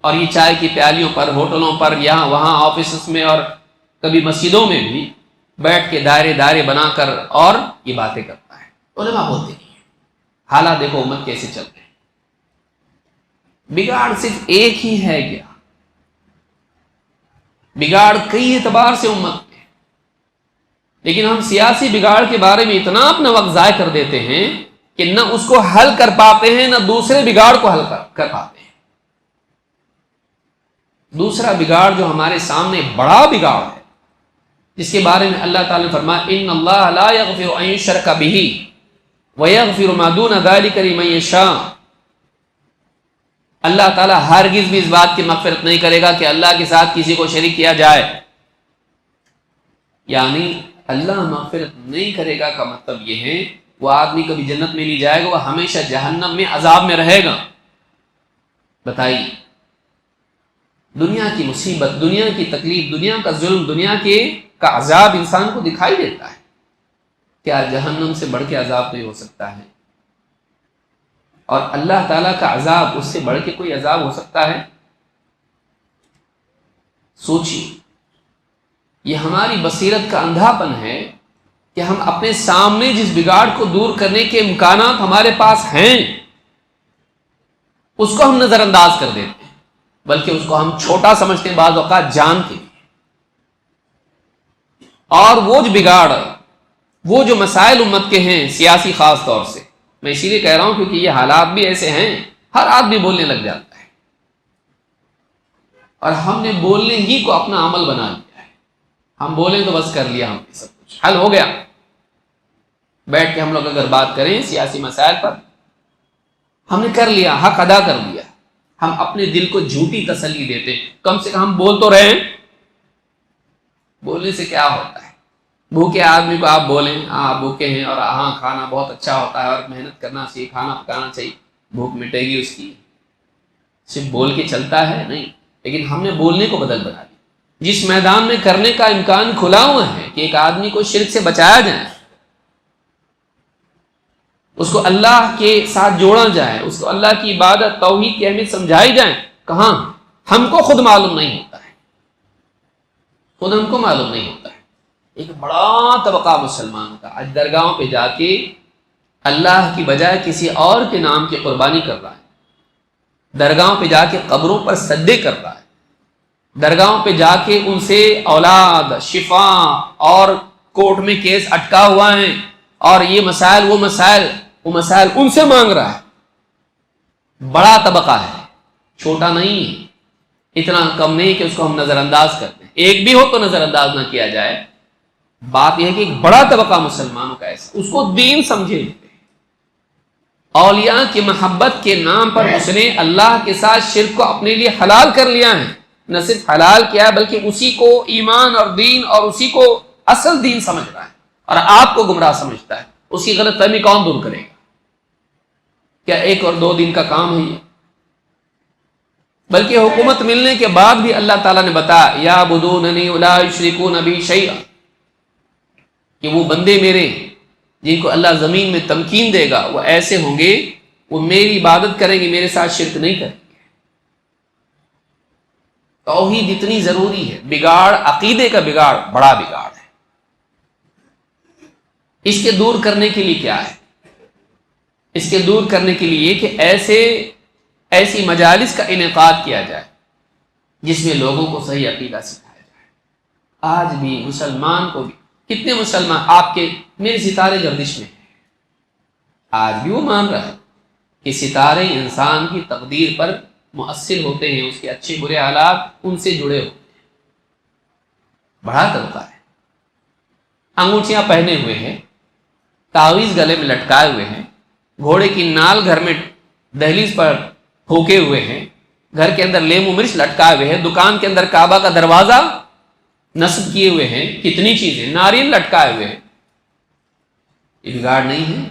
اور یہ چائے کی پیالیوں پر، ہوٹلوں پر، یہاں وہاں، آفیسز میں اور کبھی مسجدوں میں بھی بیٹھ کے دائرے بنا کر اور یہ باتیں کرتا ہے، علماء بولتے نہیں ہیں۔ حالات دیکھو امت کیسے چل رہے ہیں۔ بگاڑ صرف ایک ہی ہے کیا؟ بگاڑ کئی اعتبار سے امت میں، لیکن ہم سیاسی بگاڑ کے بارے میں اتنا اپنا وقت ضائع کر دیتے ہیں کہ نہ اس کو حل کر پاتے ہیں، نہ دوسرے بگاڑ کو حل کر پاتے ہیں۔ دوسرا بگاڑ جو ہمارے سامنے بڑا بگاڑ ہے، جس کے بارے میں اللہ تعالیٰ نے فرمایا ان اللہ لا یغفر ان یشرک بہ ویغفر ما دون ذلک لمن یشاء، اللہ تعالیٰ ہرگز بھی اس بات کی مغفرت نہیں کرے گا کہ اللہ کے ساتھ کسی کو شریک کیا جائے۔ یعنی اللہ مغفرت نہیں کرے گا کا مطلب یہ ہے وہ آدمی کبھی جنت میں نہیں جائے گا، وہ ہمیشہ جہنم میں عذاب میں رہے گا۔ بتائیے، دنیا کی مصیبت، دنیا کی تکلیف، دنیا کا ظلم، دنیا کا عذاب انسان کو دکھائی دیتا ہے، کیا جہنم سے بڑھ کے عذاب نہیں ہو سکتا ہے؟ اور اللہ تعالیٰ کا عذاب اس سے بڑھ کے کوئی عذاب ہو سکتا ہے؟ سوچیے، یہ ہماری بصیرت کا اندھا پن ہے کہ ہم اپنے سامنے جس بگاڑ کو دور کرنے کے امکانات ہمارے پاس ہیں اس کو ہم نظر انداز کر دیتے ہیں، بلکہ اس کو ہم چھوٹا سمجھتے ہیں بعض اوقات جان کے۔ اور وہ جو بگاڑ، وہ جو مسائل امت کے ہیں سیاسی خاص طور سے، میں اسی لیے کہہ رہا ہوں کیونکہ یہ حالات بھی ایسے ہیں، ہر آدمی بولنے لگ جاتا ہے، اور ہم نے بولنے ہی کو اپنا عمل بنا لیا ہے۔ ہم بولیں تو بس کر لیا، ہم نے سب کچھ حل ہو گیا۔ بیٹھ کے ہم لوگ اگر بات کریں سیاسی مسائل پر، ہم نے کر لیا، حق ادا کر لیا۔ ہم اپنے دل کو جھوٹی تسلی دیتے ہیں، کم سے کم ہم بول تو رہے ہیں۔ بولنے سے کیا ہوتا ہے؟ بھوکے آدمی کو آپ بولیں ہاں آپ بھوکے ہیں اور ہاں کھانا بہت اچھا ہوتا ہے اور محنت کرنا چاہیے، کھانا پکانا چاہیے، بھوک مٹے گی اس کی۔ صرف بول کے چلتا ہے نہیں، لیکن ہم نے بولنے کو بدل بنا دیا۔ جس میدان میں کرنے کا امکان کھلا ہوا ہے کہ ایک آدمی کو شرک سے بچایا جائے، اس کو اللہ کے ساتھ جوڑا جائے، اس کو اللہ کی عبادت توحید کی اہمیت سمجھائی جائے، کہاں ہم کو خود معلوم نہیں ہوتا ہے، خود ہم کو معلوم نہیں ہوتا ہے۔ ایک بڑا طبقہ مسلمانوں کا آج درگاہوں پہ جا کے اللہ کی بجائے کسی اور کے نام کی قربانی کر رہا ہے، درگاہوں پہ جا کے قبروں پر سجدے کر رہا ہے، درگاہوں پہ جا کے ان سے اولاد، شفا اور کورٹ میں کیس اٹکا ہوا ہے اور یہ مسائل وہ مسائل ان سے مانگ رہا ہے۔ بڑا طبقہ ہے، چھوٹا نہیں ہے، اتنا کم نہیں کہ اس کو ہم نظر انداز کرتے ہیں۔ ایک بھی ہو تو نظر انداز نہ کیا جائے۔ بات یہ ہے کہ ایک بڑا طبقہ مسلمانوں کا ایسا، اس کو دین سمجھے، اولیاء کی محبت کے نام پر اس نے اللہ کے ساتھ شرک کو اپنے لیے حلال کر لیا ہے۔ نہ صرف حلال کیا ہے بلکہ اسی کو ایمان اور دین اور اسی کو اصل دین سمجھ رہا ہے اور آپ کو گمراہ سمجھتا ہے۔ اس کی غلط فہمی کون دور کرے گا؟ کیا ایک اور دو دن کا کام ہے یہ؟ بلکہ حکومت ملنے کے بعد بھی اللہ تعالیٰ نے بتایا یعبدوننی ولا یشرکون بی شیئا، کہ وہ بندے میرے جن کو اللہ زمین میں تمکین دے گا وہ ایسے ہوں گے، وہ میری عبادت کریں گے، میرے ساتھ شرک نہیں کریں گے۔ توحید اتنی ضروری ہے۔ بگاڑ، عقیدے کا بگاڑ بڑا بگاڑ ہے۔ اس کے دور کرنے کے لیے کیا ہے؟ اس کے دور کرنے کے لیے یہ کہ ایسی مجالس کا انعقاد کیا جائے جس میں لوگوں کو صحیح عقیدہ سکھایا جائے۔ آج بھی مسلمان کو بھی، کتنے مسلمان آپ کے میرے ستارے گردش میں ہیں، آج بھی وہ مان رہا ہے کہ ستارے انسان کی تقدیر پر مؤثر ہوتے ہیں، اس کے اچھے برے حالات ان سے جڑے ہوتے ہیں۔ بڑا طبقہ ہے، انگوٹھیاں پہنے ہوئے ہیں، تعویذ گلے میں لٹکائے ہوئے ہیں، گھوڑے کی نال گھر میں دہلیز پر پھونکے ہوئے ہیں، گھر کے اندر لیمو مرچ لٹکائے ہوئے ہیں، دکان کے اندر کعبہ کا دروازہ نصب کیے ہوئے ہیں، کتنی چیزیں، ناریل لٹکائے ہوئے ہیں. یہ بگاڑ نہیں ہے؟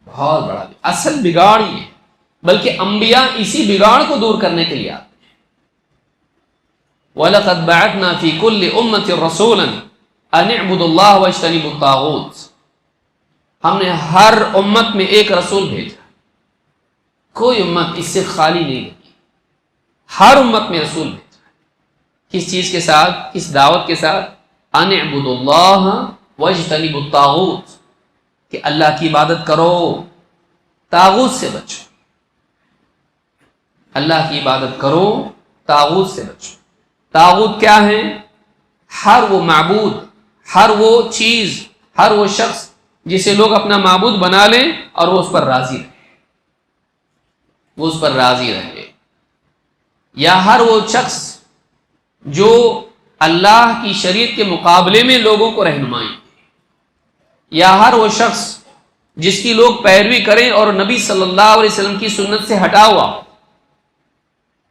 بہت بڑا اصل بگاڑ یہ ہے، بلکہ انبیاء اسی بگاڑ کو دور کرنے کے لیے آتے ہیں. وَلَقَدْ بَعَثْنَا فِي كُلِّ أُمَّةٍ رَسُولًا أَنِ اعْبُدُوا اللَّهَ وَاجْتَنِبُوا الطَّاغُوتَ. ہم نے ہر امت میں ایک رسول بھیجا، کوئی امت اس سے خالی نہیں لگی، ہر امت میں رسول بھیجا. کس چیز کے ساتھ؟ کس دعوت کے ساتھ؟ أَنِ اعْبُدُوا اللَّهَ وَاجْتَنِبُوا الطَّاغُوتَ، کہ اللہ کی عبادت کرو، طاغوت سے بچو. اللہ کی عبادت کرو، طاغوت سے بچو. طاغوت کیا ہے؟ ہر وہ معبود، ہر وہ چیز، ہر وہ شخص جسے لوگ اپنا معبود بنا لیں اور وہ اس پر راضی رہے، وہ اس پر راضی رہے. یا ہر وہ شخص جو اللہ کی شریعت کے مقابلے میں لوگوں کو رہنمائی دے، یا ہر وہ شخص جس کی لوگ پیروی کریں اور نبی صلی اللہ علیہ وسلم کی سنت سے ہٹا ہوا،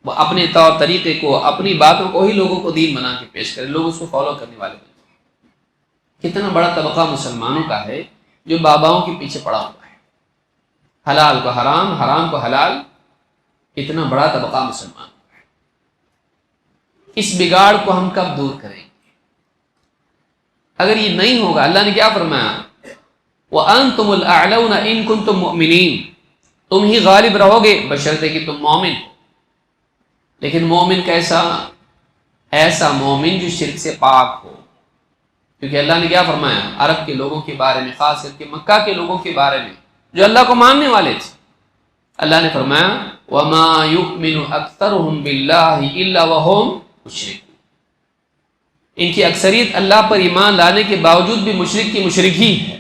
وہ اپنے طور طریقے کو، اپنی باتوں کو ہی لوگوں کو دین بنا کے پیش کرے، لوگ اس کو فالو کرنے والے بنے. کتنا بڑا طبقہ مسلمانوں کا ہے جو باباؤں کے پیچھے پڑا ہوا ہے، حلال کو حرام، حرام کو حلال. اتنا بڑا طبقہ مسلمان ہے. اس بگاڑ کو ہم کب دور کریں گے؟ اگر یہ نہیں ہوگا، اللہ نے کیا فرمایا؟ وَأَنْتُمُ الْأَعْلَوْنَ إِن كُنتُم مُؤْمِنِينَ، تم ہی غالب رہو گے بشرطے کہ تم مومن ہو. لیکن مومن کیسا؟ ایسا مومن جو شرک سے پاک ہو. کیونکہ اللہ نے کیا فرمایا عرب کے لوگوں کے بارے میں، خاص کر کے مکہ کے لوگوں کے بارے میں جو اللہ کو ماننے والے تھے؟ اللہ نے فرمایا وَمَا يُؤْمِنُ أَكْثَرُهُمْ بِاللَّهِ إِلَّا وَهُمْ مُشْرِكُونَ. ان کی اکثریت اللہ پر ایمان لانے کے باوجود بھی مشرک کی مشرک ہی ہے.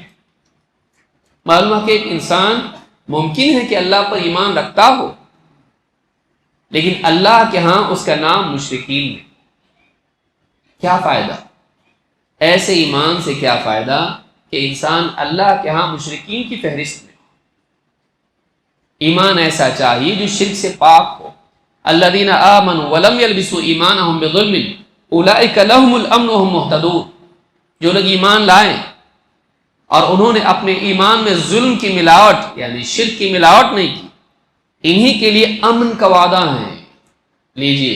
معلوم ہے کہ ایک انسان ممکن ہے کہ اللہ پر ایمان رکھتا ہو، لیکن اللہ کے ہاں اس کا نام مشرکین ہے. کیا فائدہ ایسے ایمان سے؟ کیا فائدہ کہ انسان اللہ کے ہاں مشرکین کی فہرست میں ہو؟ ایمان ایسا چاہیے جو شرک سے پاک ہو. الذین آمنوا ولم یلبسوا ایمانہم بظلم اولئک لہم الامن وہم مہتدون. جو لوگ ایمان لائیں اور انہوں نے اپنے ایمان میں ظلم کی ملاوٹ یعنی شرک کی ملاوٹ نہیں کی، انہی کے لیے امن کا وعدہ ہے. لیجئے،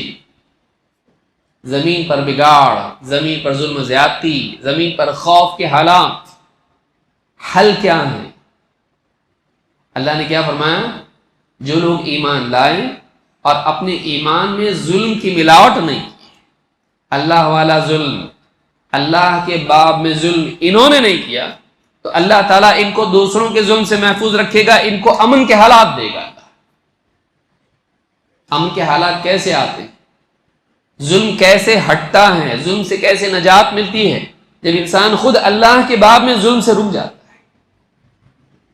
زمین پر بگاڑ، زمین پر ظلم و زیادتی، زمین پر خوف کے حالات، حل کیا ہے؟ اللہ نے کیا فرمایا؟ جو لوگ ایمان لائیں اور اپنے ایمان میں ظلم کی ملاوٹ نہیں کی، اللہ والا ظلم، اللہ کے باب میں ظلم انہوں نے نہیں کیا، تو اللہ تعالیٰ ان کو دوسروں کے ظلم سے محفوظ رکھے گا، ان کو امن کے حالات دے گا. امن کے حالات کیسے آتے ہیں؟ ظلم کیسے ہٹتا ہے؟ ظلم سے کیسے نجات ملتی ہے؟ جب انسان خود اللہ کے باب میں ظلم سے رک جاتا ہے.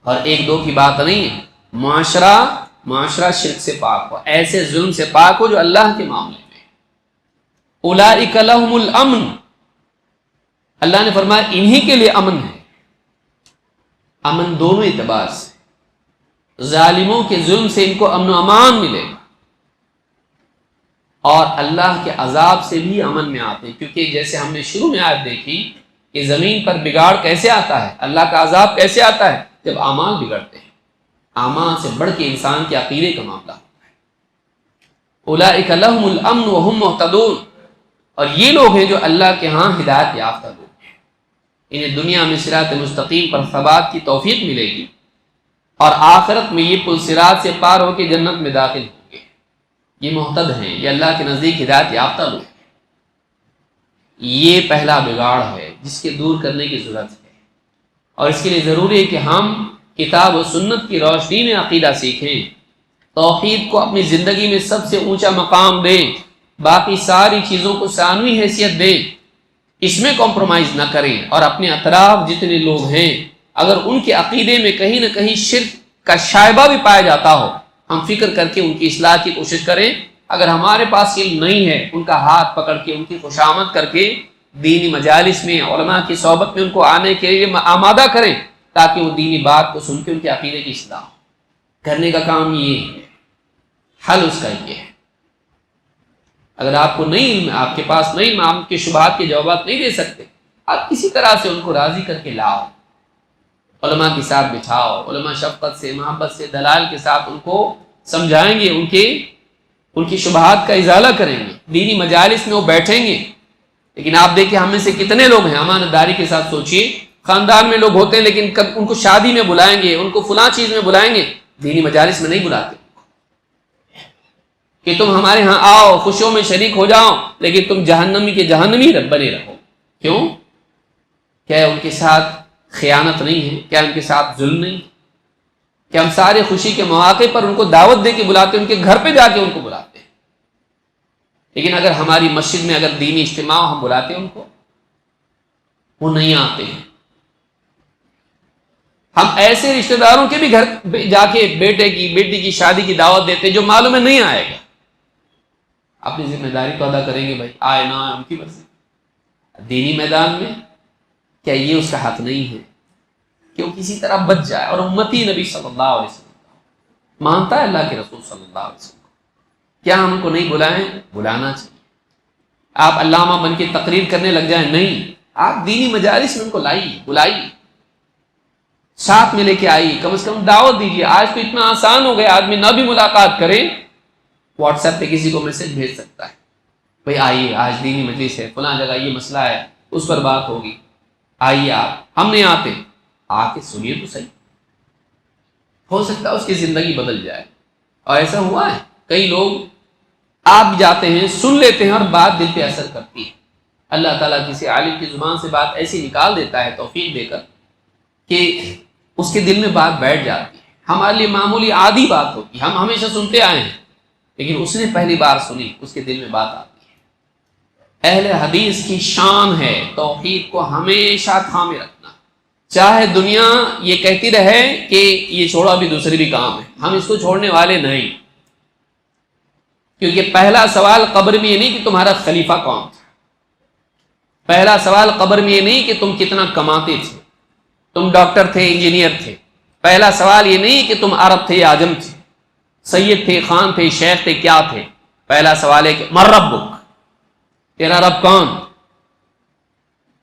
اور ایک دو کی بات نہیں ہے، معاشرہ شرک سے پاک ہو، ایسے ظلم سے پاک ہو جو اللہ کے معاملے میں. اولئک لہم الامن، اللہ نے فرمایا انہی کے لیے امن ہے. امن دونوں اعتبار سے، ظالموں کے ظلم سے ان کو امن و امان ملے گا، اور اللہ کے عذاب سے بھی امن میں آتے ہیں. کیونکہ جیسے ہم نے شروع میں آیت دیکھی کہ زمین پر بگاڑ کیسے آتا ہے، اللہ کا عذاب کیسے آتا ہے؟ جب اعمال بگڑتے ہیں. اعمال سے بڑھ کے انسان کے عقیدے کا معاملہ ہوتا ہے. اولئک لہم الامن وہم مہتدون، اور یہ لوگ ہیں جو اللہ کے ہاں ہدایت یافتہ لوگ ہیں. انہیں دنیا میں صراط مستقیم پر ثبات کی توفیق ملے گی، اور آخرت میں یہ پل صراط سے پار ہو کے جنت میں داخل ہوں گے. یہ محتد ہیں، یہ اللہ کے نزدیک ہدایت یافتہ لوگ ہیں. یہ پہلا بگاڑ ہے جس کے دور کرنے کی ضرورت ہے، اور اس کے لیے ضروری ہے کہ ہم کتاب و سنت کی روشنی میں عقیدہ سیکھیں، توحید کو اپنی زندگی میں سب سے اونچا مقام دیں، باقی ساری چیزوں کو ثانوی حیثیت دیں، اس میں کمپرومائز نہ کریں. اور اپنے اطراف جتنے لوگ ہیں اگر ان کے عقیدے میں کہیں نہ کہیں شرک کا شائبہ بھی پایا جاتا ہو، ہم فکر کر کے ان کی اصلاح کی کوشش کریں. اگر ہمارے پاس علم نہیں ہے، ان کا ہاتھ پکڑ کے، ان کی خوشامد کر کے دینی مجالس میں، علماء کی صحبت میں ان کو آنے کے لیے آمادہ کریں. تاکہ وہ دینی بات کو سن کے ان کے عقیدے کی اصلاح ہو۔ کرنے کا کام یہ ہے، حل اس کا یہ ہے۔ اگر آپ کو نہیں علم، آپ کے پاس نہیں علم، آپ کے شبہات کے جوابات نہیں دے سکتے، آپ کسی طرح سے ان کو راضی کر کے لاؤ، علماء کے ساتھ بٹھاؤ، علماء شفقت سے، محبت سے، دلائل کے ساتھ ان کو سمجھائیں گے، ان کی شبہات کا ازالہ کریں گے، دینی مجالس میں وہ بیٹھیں گے۔ لیکن آپ دیکھیں ہم میں سے کتنے لوگ ہیں، امانت داری کے ساتھ سوچئے، خاندان میں لوگ ہوتے ہیں لیکن کب ان کو شادی میں بلائیں گے، ان کو فلاں چیز میں بلائیں گے، دینی مجالس میں نہیں بلاتے کہ تم ہمارے ہاں آؤ، خوشیوں میں شریک ہو جاؤ، لیکن تم جہنمی کے جہنمی بنے رہو۔ کیوں؟ کیا ان کے ساتھ خیانت نہیں ہے؟ کیا ان کے ساتھ ظلم نہیں؟ کیا ہم سارے خوشی کے مواقع پر ان کو دعوت دے کے بلاتے ہیں، ان کے گھر پہ جا کے ان کو بلاتے ہیں؟ لیکن اگر ہماری مسجد میں اگر دینی اجتماع ہم بلاتے ہیں ان کو، وہ نہیں آتے ہیں۔ ہم ایسے رشتہ داروں کے بھی گھر جا کے بیٹے کی بیٹی کی شادی کی دعوت دیتے ہیں جو معلوم ہے نہیں آئے گا۔ اپنی ذمہ داری تو ادا کریں گے، بھائی آئے نہ آئے ان کی مرضی۔ دینی میدان میں کیا یہ اس کا حق نہیں ہے کہ وہ کسی طرح بچ جائے؟ اور امتی نبی صلی اللہ علیہ وسلم مانتا ہے اللہ کے رسول صلی اللہ علیہ وسلم، کیا ہم ان کو نہیں بلائیں؟ بلانا چاہیے۔ آپ علامہ بن کے تقریر کرنے لگ جائیں؟ نہیں، آپ دینی مجالس میں ان کو لائیے، بلائیے، ساتھ میں لے کے آئیے، کم از کم دعوت دیجیے۔ آج تو اتنا آسان ہو گیا، آدمی نہ بھی ملاقات کرے، واٹس ایپ پہ کسی کو میسج بھیج سکتا ہے، بھئی آئیے آج دینی مجلس ہے، فلاں جگہ یہ مسئلہ ہے، اس پر بات ہوگی، آئیے آپ۔ ہم نہیں آتے، آ کے سنیے تو صحیح، ہو سکتا ہے اس کی زندگی بدل جائے۔ اور ایسا ہوا ہے، کئی لوگ آپ جاتے ہیں، سن لیتے ہیں اور بات دل پہ اثر کرتی ہے۔ اللہ تعالیٰ کسی عالم کی زبان سے بات ایسی نکال دیتا ہے توفیق دے کر کہ اس کے دل میں بات بیٹھ جاتی ہے۔ ہمارے لیے معمولی عادی بات ہوتی ہے، ہم ہمیشہ سنتے آئے ہیں، لیکن اس نے پہلی بار سنی، اس کے دل میں بات آتی ہے۔ اہل حدیث کی شان ہے توحید کو ہمیشہ تھامے رکھنا، چاہے دنیا یہ کہتی رہے کہ یہ چھوڑا بھی دوسری بھی کام ہے، ہم اس کو چھوڑنے والے نہیں۔ کیونکہ پہلا سوال قبر میں یہ نہیں کہ تمہارا خلیفہ کون تھا، پہلا سوال قبر میں یہ نہیں کہ تم کتنا کماتے تھے، تم ڈاکٹر تھے، انجینئر تھے، پہلا سوال یہ نہیں کہ تم عرب تھے یا عجم تھے، سید تھے، خان تھے، شیخ تھے، کیا تھے۔ پہلا سوال ہے کہ من ربک، تیرا رب کون؟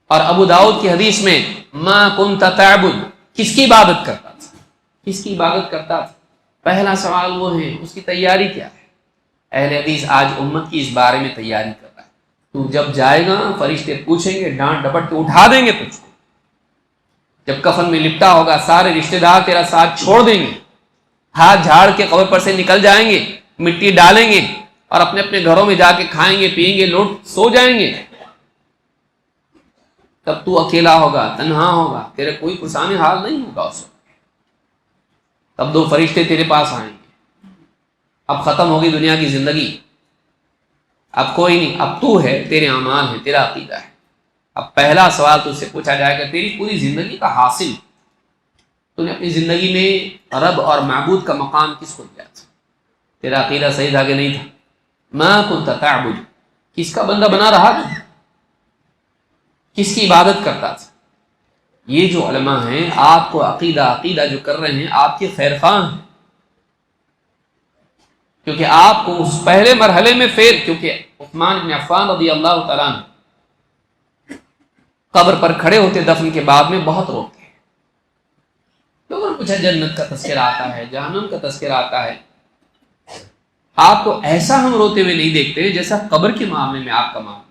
اور ابو داؤد کی حدیث میں ما کنت تعبد، کس کی عبادت کرتا تھا، کس کی عبادت کرتا تھا؟ پہلا سوال وہ ہے، اس کی تیاری کیا ہے؟ اہل حدیث آج امت کی اس بارے میں تیاری کر رہا ہے۔ تو جب جائے گا فرشتے پوچھیں گے، ڈانٹ ڈپٹ کے اٹھا دیں گے تجھ کو، جب کفن میں لپٹا ہوگا سارے رشتہ دار تیرا ساتھ چھوڑ دیں گے، ہاتھ جھاڑ کے قبر پر سے نکل جائیں گے، مٹی ڈالیں گے اور اپنے اپنے گھروں میں جا کے کھائیں گے، پیئیں گے، لوٹ سو جائیں گے۔ تب تو اکیلا ہوگا، تنہا ہوگا، تیرے کوئی پرسان حال نہیں ہوگا اس وقت۔ تب دو فرشتے تیرے پاس آئیں گے، اب ختم ہوگی دنیا کی زندگی، اب کوئی نہیں، اب تو ہے، تیرے اعمال ہیں، تیرا عقیدہ ہے۔ اب پہلا سوال تجھ سے پوچھا جائے گا، تیری پوری زندگی کا حاصل، تو نے اپنی زندگی میں رب اور معبود کا مقام کس کو دیا تھا؟ تیرا عقیدہ صحیح تھا کہ نہیں تھا؟ ما کنت تعبد، کس کا بندہ بنا رہا تھا، کس کی عبادت کرتا تھا؟ یہ جو علماء ہیں آپ کو عقیدہ جو کر رہے ہیں، آپ کے خیر خواہ ہیں، کیونکہ آپ کو اس پہلے مرحلے میں کیونکہ عثمان بن عفان رضی اللہ تعالیٰ عنہ قبر پر کھڑے ہوتے دفن کے بعد میں بہت روتے ہیں۔ لوگوں نے پوچھا جنت کا تذکرہ آتا ہے، جہنم کا تذکرہ آتا ہے، آپ کو ایسا ہم روتے ہوئے نہیں دیکھتے جیسا قبر کے معاملے میں آپ کا معاملہ۔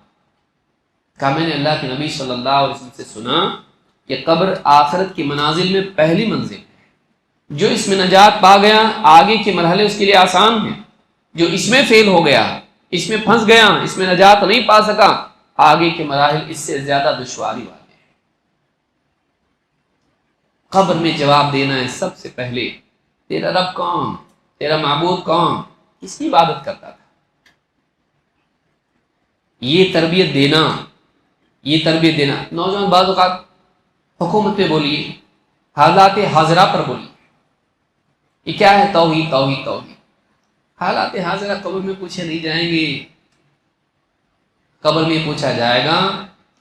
کہا میں نے اللہ کے نبی صلی اللہ علیہ وسلم سے سنا کہ قبر آخرت کی منازل میں پہلی منزل ہے، جو اس میں نجات پا گیا آگے کے مرحلے اس کے لیے آسان ہیں، جو اس میں فیل ہو گیا، اس میں پھنس گیا، اس میں نجات نہیں پا سکا، آگے کے مراحل اس سے زیادہ دشواری والے ہیں۔ قبر میں جواب دینا ہے سب سے پہلے، تیرا رب کون، تیرا معبود کون، کس کی عبادت کرتا تھا؟ یہ تربیت دینا نوجوان بعض اوقات حکومت پہ بولیے، حالات حاضرہ پر بولیے، یہ کیا ہے؟ توحید توحید توحید۔ حالات حاضرہ قبر میں پوچھے نہیں جائیں گے، قبر میں پوچھا جائے گا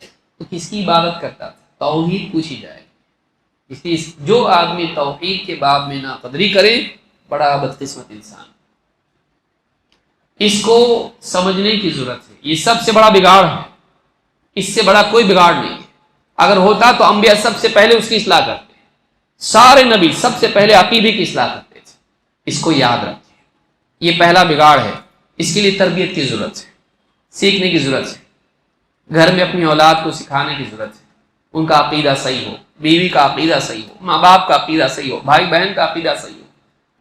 تو کس کی عبادت کرتا تھا، توحید پوچھی جائے گی۔ اس لیے جو آدمی توحید کے باب میں ناقدری کرے بڑا بدقسمت انسان، اس کو سمجھنے کی ضرورت ہے۔ یہ سب سے بڑا بگاڑ ہے، اس سے بڑا کوئی بگاڑ نہیں ہے۔ اگر ہوتا تو انبیاء سب سے پہلے اس کی اصلاح کرتے، سارے نبی سب سے پہلے عقیدے کی اصلاح کرتے تھے۔ اس کو یاد رکھیں، یہ پہلا بگاڑ ہے۔ اس کے لیے تربیت کی ضرورت ہے، سیکھنے کی ضرورت ہے، گھر میں اپنی اولاد کو سکھانے کی ضرورت ہے۔ ان کا عقیدہ صحیح ہو، بیوی کا عقیدہ صحیح ہو، ماں باپ کا عقیدہ صحیح ہو، بھائی بہن کا عقیدہ صحیح ہو،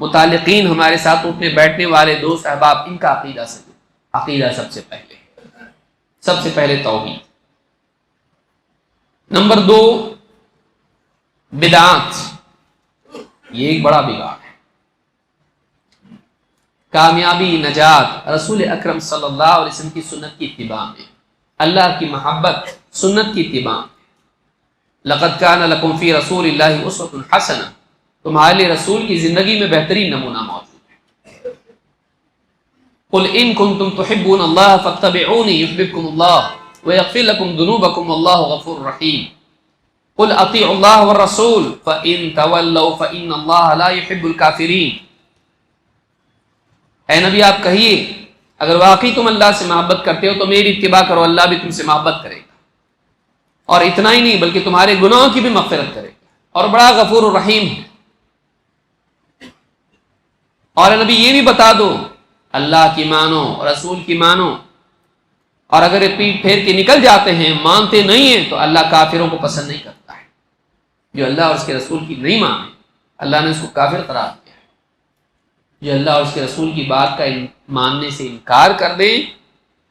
متعلقین ہمارے ساتھ اٹھنے بیٹھنے والے دوست احباب، ان کا عقیدہ صحیح ہو۔ عقیدہ سب سے پہلے توحید۔ نمبر 2 بدعات، یہ ایک بڑا بگاڑ ہے۔ کامیابی نجات رسول اکرم صلی اللہ علیہ وسلم کی سنت کی اتباع میں، اللہ کی محبت سنت کی اتباع میں۔ لقد کان لکم فی رسول اللہ اسوۃ حسنہ، تمہارے لیے رسول کی زندگی میں بہترین نمونہ موجود ہے۔ قل ان کنتم تحبون اللہ فاتبعونی یحببکم اللہ ویغفر لکم ذنوبکم واللہ غفور رحیم۔ قل اطیعوا اللہ والرسول فان تولوا فان اللہ لا يحب الکافرین۔ اے نبی آپ کہیے اگر واقعی تم اللہ سے محبت کرتے ہو تو میری اتباع کرو، اللہ بھی تم سے محبت کرے گا، اور اتنا ہی نہیں بلکہ تمہارے گناہوں کی بھی مغفرت کرے گا، اور بڑا غفور الرحیم ہے۔ اور نبی یہ بھی بتا دو اللہ کی مانو، رسول کی مانو، اور اگر یہ پیٹ پھیر کے نکل جاتے ہیں مانتے نہیں ہیں تو اللہ کافروں کو پسند نہیں کرتا ہے۔ جو اللہ اور اس کے رسول کی نہیں مانے اللہ نے اس کو کافر قرار دیا ہے۔ جو اللہ اور اس کے رسول کی بات کا ماننے سے انکار کر دے،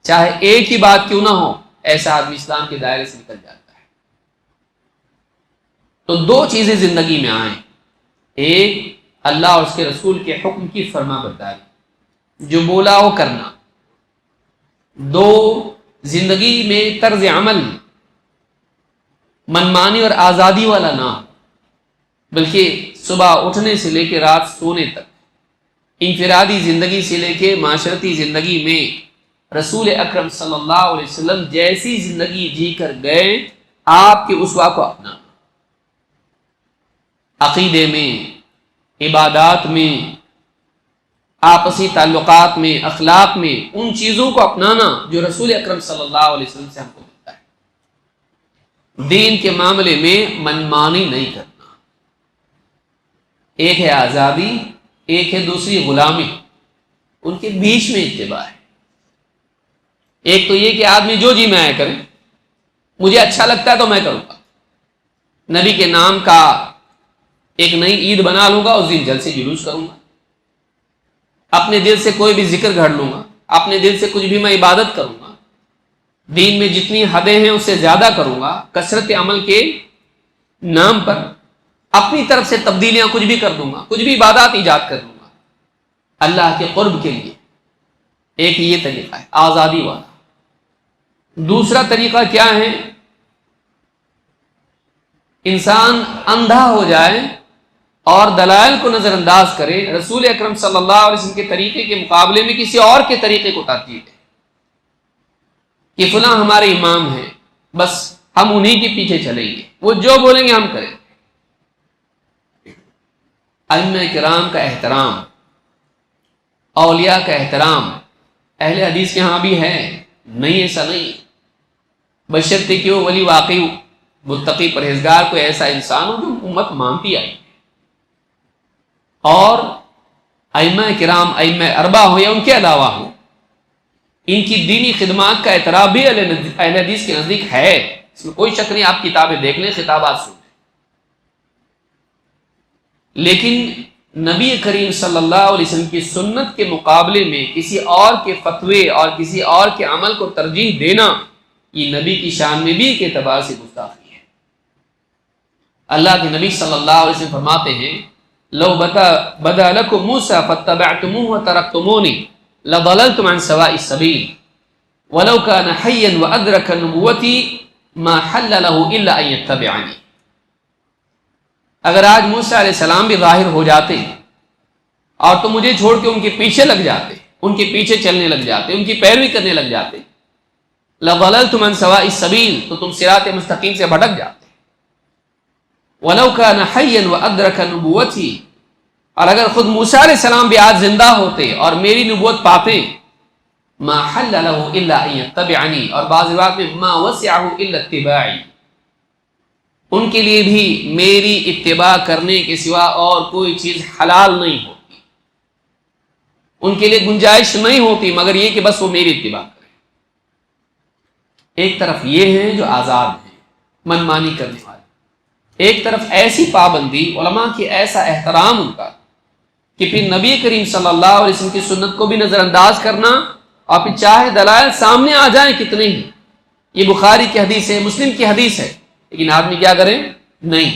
چاہے ایک ہی بات کیوں نہ ہو، ایسا آدمی اسلام کے دائرے سے نکل جاتا ہے۔ تو 2 چیزیں زندگی میں آئیں، ایک اللہ اور اس کے رسول کے حکم کی فرما برداری، جو بولا وہ کرنا۔ 2 زندگی میں طرز عمل منمانی اور آزادی والا نہ ہو، بلکہ صبح اٹھنے سے لے کے رات سونے تک، انفرادی زندگی سے لے کے معاشرتی زندگی میں رسول اکرم صلی اللہ علیہ وسلم جیسی زندگی جی کر گئے آپ کے اسوا کو اپنانا، عقیدے میں، عبادات میں، آپسی تعلقات میں، اخلاق میں، ان چیزوں کو اپنانا جو رسول اکرم صلی اللہ علیہ وسلم سے ہم کو ملتا ہے۔ دین کے معاملے میں منمانی نہیں کرنا۔ ایک ہے آزادی، ایک ہے دوسری غلامی، ان کے بیچ میں اتباع ہے۔ ایک تو یہ کہ آدمی جو جی میں آیا کرے، مجھے اچھا لگتا ہے تو میں کروں گا، نبی کے نام کا ایک نئی عید بنا لوں گا، اس دن جلسے جلوس کروں گا، اپنے دل سے کوئی بھی ذکر گھڑ لوں گا، اپنے دل سے کچھ بھی میں عبادت کروں گا، دین میں جتنی حدیں ہیں اس سے زیادہ کروں گا، کثرت عمل کے نام پر اپنی طرف سے تبدیلیاں کچھ بھی کر دوں گا، کچھ بھی عبادات ایجاد کر دوں گا اللہ کے قرب کے لیے۔ ایک یہ طریقہ ہے آزادی والا۔ دوسرا طریقہ کیا ہے؟ انسان اندھا ہو جائے اور دلائل کو نظر انداز کرے، رسول اکرم صلی اللہ علیہ وسلم کے طریقے کے مقابلے میں کسی اور کے طریقے کو ترجیح دے کہ فلاں ہمارے امام ہیں، بس ہم انہی کے پیچھے چلیں گے، وہ جو بولیں گے ہم کریں۔ ائمہ کرام کا احترام، اولیاء کا احترام اہل حدیث کے ہاں بھی ہے، نہیں ایسا نہیں، بشرطے کہ وہ ولی واقعی متقی پرہیزگار کوئی ایسا انسان ہو جو امت مانتی آئی، اور ائمہ کرام ائمہ اربع ہو یا ان کے علاوہ ہو، ان کی دینی خدمات کا اعتراف بھی اہل حدیث کے نزدیک ہے، اس میں کوئی شک نہیں۔ آپ کتابیں دیکھ لیں، خطابات سن لیں، لیکن نبی کریم صلی اللہ علیہ وسلم کی سنت کے مقابلے میں کسی اور کے فتوے اور کسی اور کے عمل کو ترجیح دینا، یہ نبی کی شان میں بھی ایک اعتبار سے گستاخی ہے۔ اللہ کے نبی صلی اللہ علیہ وسلم فرماتے ہیں لو بدا لکم موسیٰ فاتبعتموہ وترکتمونی لضللتم عن سواء السبیل ولو کان حیا وادرک نبوتی ما حل له الا ان یتبعنی۔ اگر آج موسیٰ علیہ السلام بھی ظاہر ہو جاتے اور تم مجھے چھوڑ کے ان کے پیچھے لگ جاتے، ان کے پیچھے چلنے لگ جاتے، ان کی پیروی کرنے لگ جاتے، لضللتم عن سواء السبیل، تو تم صراط مستقیم سے بھٹک جاتے۔ وَلَوْ كَانَ حَيًّا وَأَدْرَكَ نُبُوَّتِي، اور اگر خود موسیٰ علیہ السلام بھی آج زندہ ہوتے اور میری نبوت پاتے، ما حل له الا ان يتبعنی، اور بعض روایات میں ما وسعه الا اتباعی، ان کے لیے بھی میری اتباع کرنے کے سوا اور کوئی چیز حلال نہیں ہوتی، ان کے لیے گنجائش نہیں ہوتی مگر یہ کہ بس وہ میری اتباع کریں۔ ایک طرف یہ ہیں جو آزاد ہیں، من مانی کرنے والے، ایک طرف ایسی پابندی، علماء کی ایسا احترام ان کا کہ پھر نبی کریم صلی اللہ علیہ وسلم کی سنت کو بھی نظر انداز کرنا، اور پھر چاہے دلائل سامنے آ جائیں کتنے ہی، یہ بخاری کی حدیث ہے، مسلم کی حدیث ہے، لیکن آدمی کیا کرے؟ نہیں،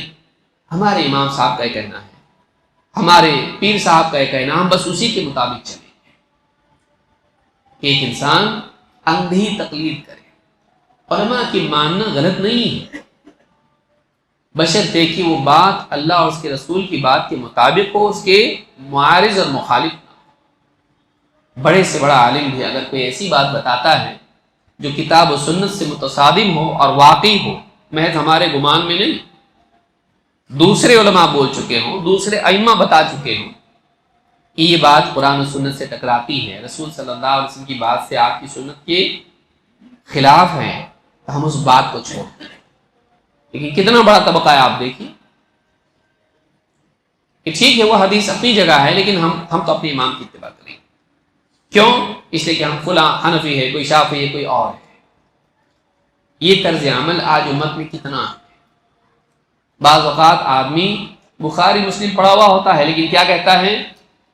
ہمارے امام صاحب کا یہ کہنا ہے، ہمارے پیر صاحب کا یہ کہنا، ہم بس اسی کے مطابق چلیں گے۔ ایک انسان اندھی تقلید کرے، علماء کی ماننا غلط نہیں ہے، بشرطے کہ وہ بات اللہ اور اس کے رسول کی بات کے مطابق ہو، اس کے معارض اور مخالف نہ ہو۔ بڑے سے بڑا عالم بھی اگر کوئی ایسی بات بتاتا ہے جو کتاب و سنت سے متصادم ہو اور واقعی ہو، محض ہمارے گمان میں نہیں، دوسرے علماء بول چکے ہوں، دوسرے ائمہ بتا چکے ہوں کہ یہ بات قرآن و سنت سے ٹکراتی ہے، رسول صلی اللہ علیہ وسلم کی بات سے آپ کی سنت کے خلاف ہے، تو ہم اس بات کو چھوڑ دیں۔ لیکن کتنا بڑا طبقہ ہے آپ دیکھیے کہ ٹھیک ہے وہ حدیث اپنی جگہ ہے، لیکن ہم تو اپنے امام کی اتباع کریں گے۔ کیوں؟ اس لیے کہ ہم فلاں حنفی ہے، کوئی شافعی ہے، کوئی اور ہے۔ یہ طرز عمل آج امت میں کتنا ہے۔ بعض اوقات آدمی بخاری مسلم پڑھا ہوا ہوتا ہے لیکن کیا کہتا ہے؟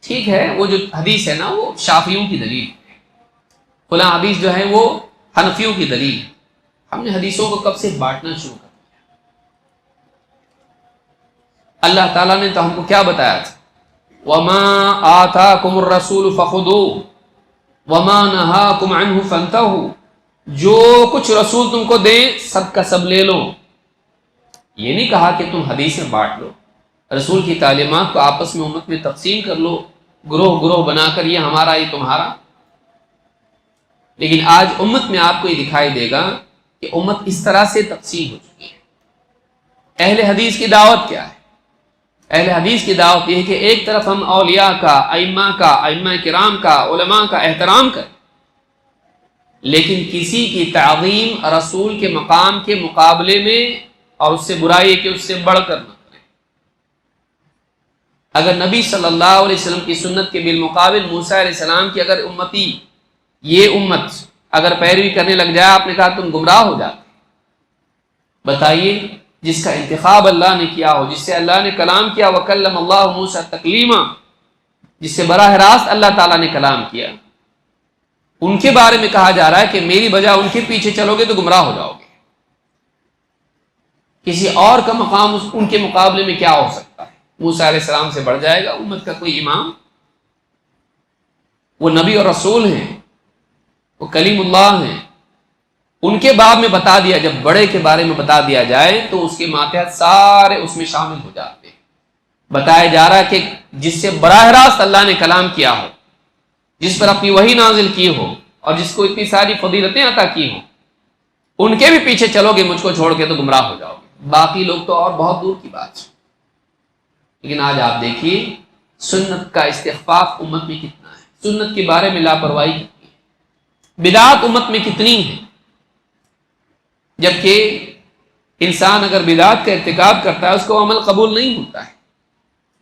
ٹھیک ہے وہ جو حدیث ہے نا وہ شافعیوں کی دلیل ہے، فلاں حدیث جو ہے وہ حنفیوں کی دلیل ہے۔ ہم نے حدیثوں کو کب سے بانٹنا شروع کر دیا۔ اللہ تعالیٰ نے تو ہم کو کیا بتایا تھا؟ وَمَا آتَاكُمُ الرَّسُولُ فَخُذُوهُ وَمَا نَهَاكُمْ عَنْهُ فَانْتَهُوا، جو کچھ رسول تم کو دیں سب کا سب لے لو۔ یہ نہیں کہا کہ تم حدیثیں بانٹ لو، رسول کی تعلیمات کو آپس میں امت میں تقسیم کر لو، گروہ گروہ بنا کر یہ ہمارا یہ تمہارا۔ لیکن آج امت میں آپ کو یہ دکھائی دے گا کہ امت اس طرح سے تقسیم ہو چکی ہے۔ اہل حدیث کی دعوت کیا ہے؟ اہل حدیث کی دعوت یہ ہے کہ ایک طرف ہم اولیاء کا، ائمہ کرام کا، علماء کا احترام کریں، لیکن کسی کی تعظیم رسول کے مقام کے مقابلے میں اور اس سے برائی کہ اس سے بڑھ کر نہ کریں۔ اگر نبی صلی اللہ علیہ وسلم کی سنت کے بالمقابل موسیٰ علیہ السلام کی اگر امتی، یہ امت اگر پیروی کرنے لگ جائے، آپ نے کہا تم گمراہ ہو جاتے۔ بتائیے جس کا انتخاب اللہ نے کیا ہو، جس سے اللہ نے کلام کیا، وَكَلَّمَ اللَّهُ مُوسَىٰ تَكْلِيمًا، جس سے براہ راست اللہ تعالیٰ نے کلام کیا، ان کے بارے میں کہا جا رہا ہے کہ میری بجائے ان کے پیچھے چلو گے تو گمراہ ہو جاؤ گے۔ کسی اور کا مقام ان کے مقابلے میں کیا ہو سکتا ہے؟ موسیٰ علیہ السلام سے بڑھ جائے گا امت کا کوئی امام؟ وہ نبی اور رسول ہیں، وہ کلیم اللہ ہیں، ان کے باب میں بتا دیا، جب بڑے کے بارے میں بتا دیا جائے تو اس کے ماتحت سارے اس میں شامل ہو جاتے ہیں۔ بتایا جا رہا ہے کہ جس سے براہ راست اللہ نے کلام کیا ہو، جس پر اپنی وحی نازل کی ہو اور جس کو اتنی ساری فضیلتیں عطا کی ہوں، ان کے بھی پیچھے چلو گے مجھ کو چھوڑ کے تو گمراہ ہو جاؤ گے۔ باقی لوگ تو اور بہت دور کی بات ہے۔ لیکن آج آپ دیکھیے سنت کا استخفاف امت میں کتنا ہے، سنت کے بارے میں لاپرواہی کتنی ہے، بدعات امت میں کتنی ہے۔ جبکہ انسان اگر بدعات کا ارتکاب کرتا ہے اس کو عمل قبول نہیں ہوتا ہے،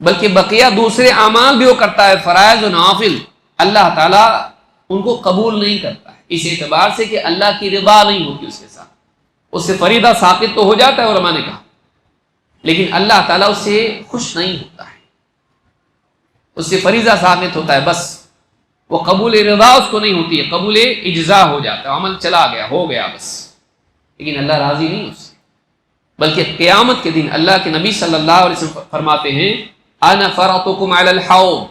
بلکہ بقیہ دوسرے اعمال بھی وہ کرتا ہے، فرائض و نوافل، اللہ تعالیٰ ان کو قبول نہیں کرتا ہے، اس اعتبار سے کہ اللہ کی رضا نہیں ہوتی اس کے ساتھ۔ اس سے فریضہ ثابت تو ہو جاتا ہے علماء نے کہا، لیکن اللہ تعالیٰ اس سے خوش نہیں ہوتا ہے، اس سے فریضہ ثابت ہوتا ہے بس، وہ قبول رضا اس کو نہیں ہوتی ہے، قبول اجزا ہو جاتا ہے، عمل چلا گیا، ہو گیا بس، لیکن اللہ راضی نہیں اس سے۔ بلکہ قیامت کے دن اللہ کے نبی صلی اللہ علیہ وسلم فرماتے ہیں انا فرطکم علی الحوض،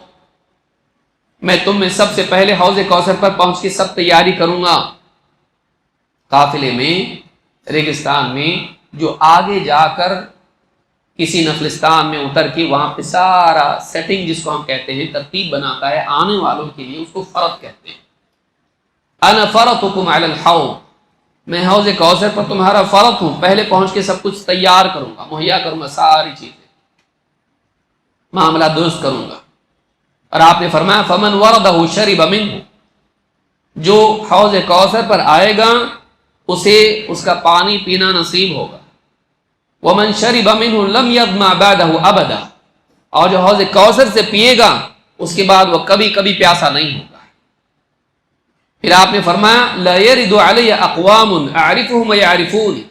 میں تم میں سب سے پہلے حوض کوثر پر پہنچ کے سب تیاری کروں گا۔ قافلے میں، ریگستان میں جو آگے جا کر کسی نخلستان میں اتر کے وہاں پہ سارا سیٹنگ جس کو ہم کہتے ہیں ترتیب بناتا ہے آنے والوں کے لیے، اس کو فرط کہتے ہیں۔ انا فرطکم علی الحوض، میں حوض کوثر پر تمہارا فرط ہوں، پہلے پہنچ کے سب کچھ تیار کروں گا، مہیا کروں گا، ساری چیزیں معاملہ درست کروں گا۔ اور آپ نے فرمایا فمن وردہ شرب منہ، جو حوض کوثر پر آئے گا اسے اس کا پانی پینا نصیب ہوگا۔ ومن شرب منہ لم یظمأ بعدہ ابدا، اور جو حوض کوثر سے پیے گا اس کے بعد وہ کبھی کبھی پیاسا نہیں ہوگا۔ پھر آپ نے فرمایا لا یرد علی اقوام اعرفهم ویعرفونی،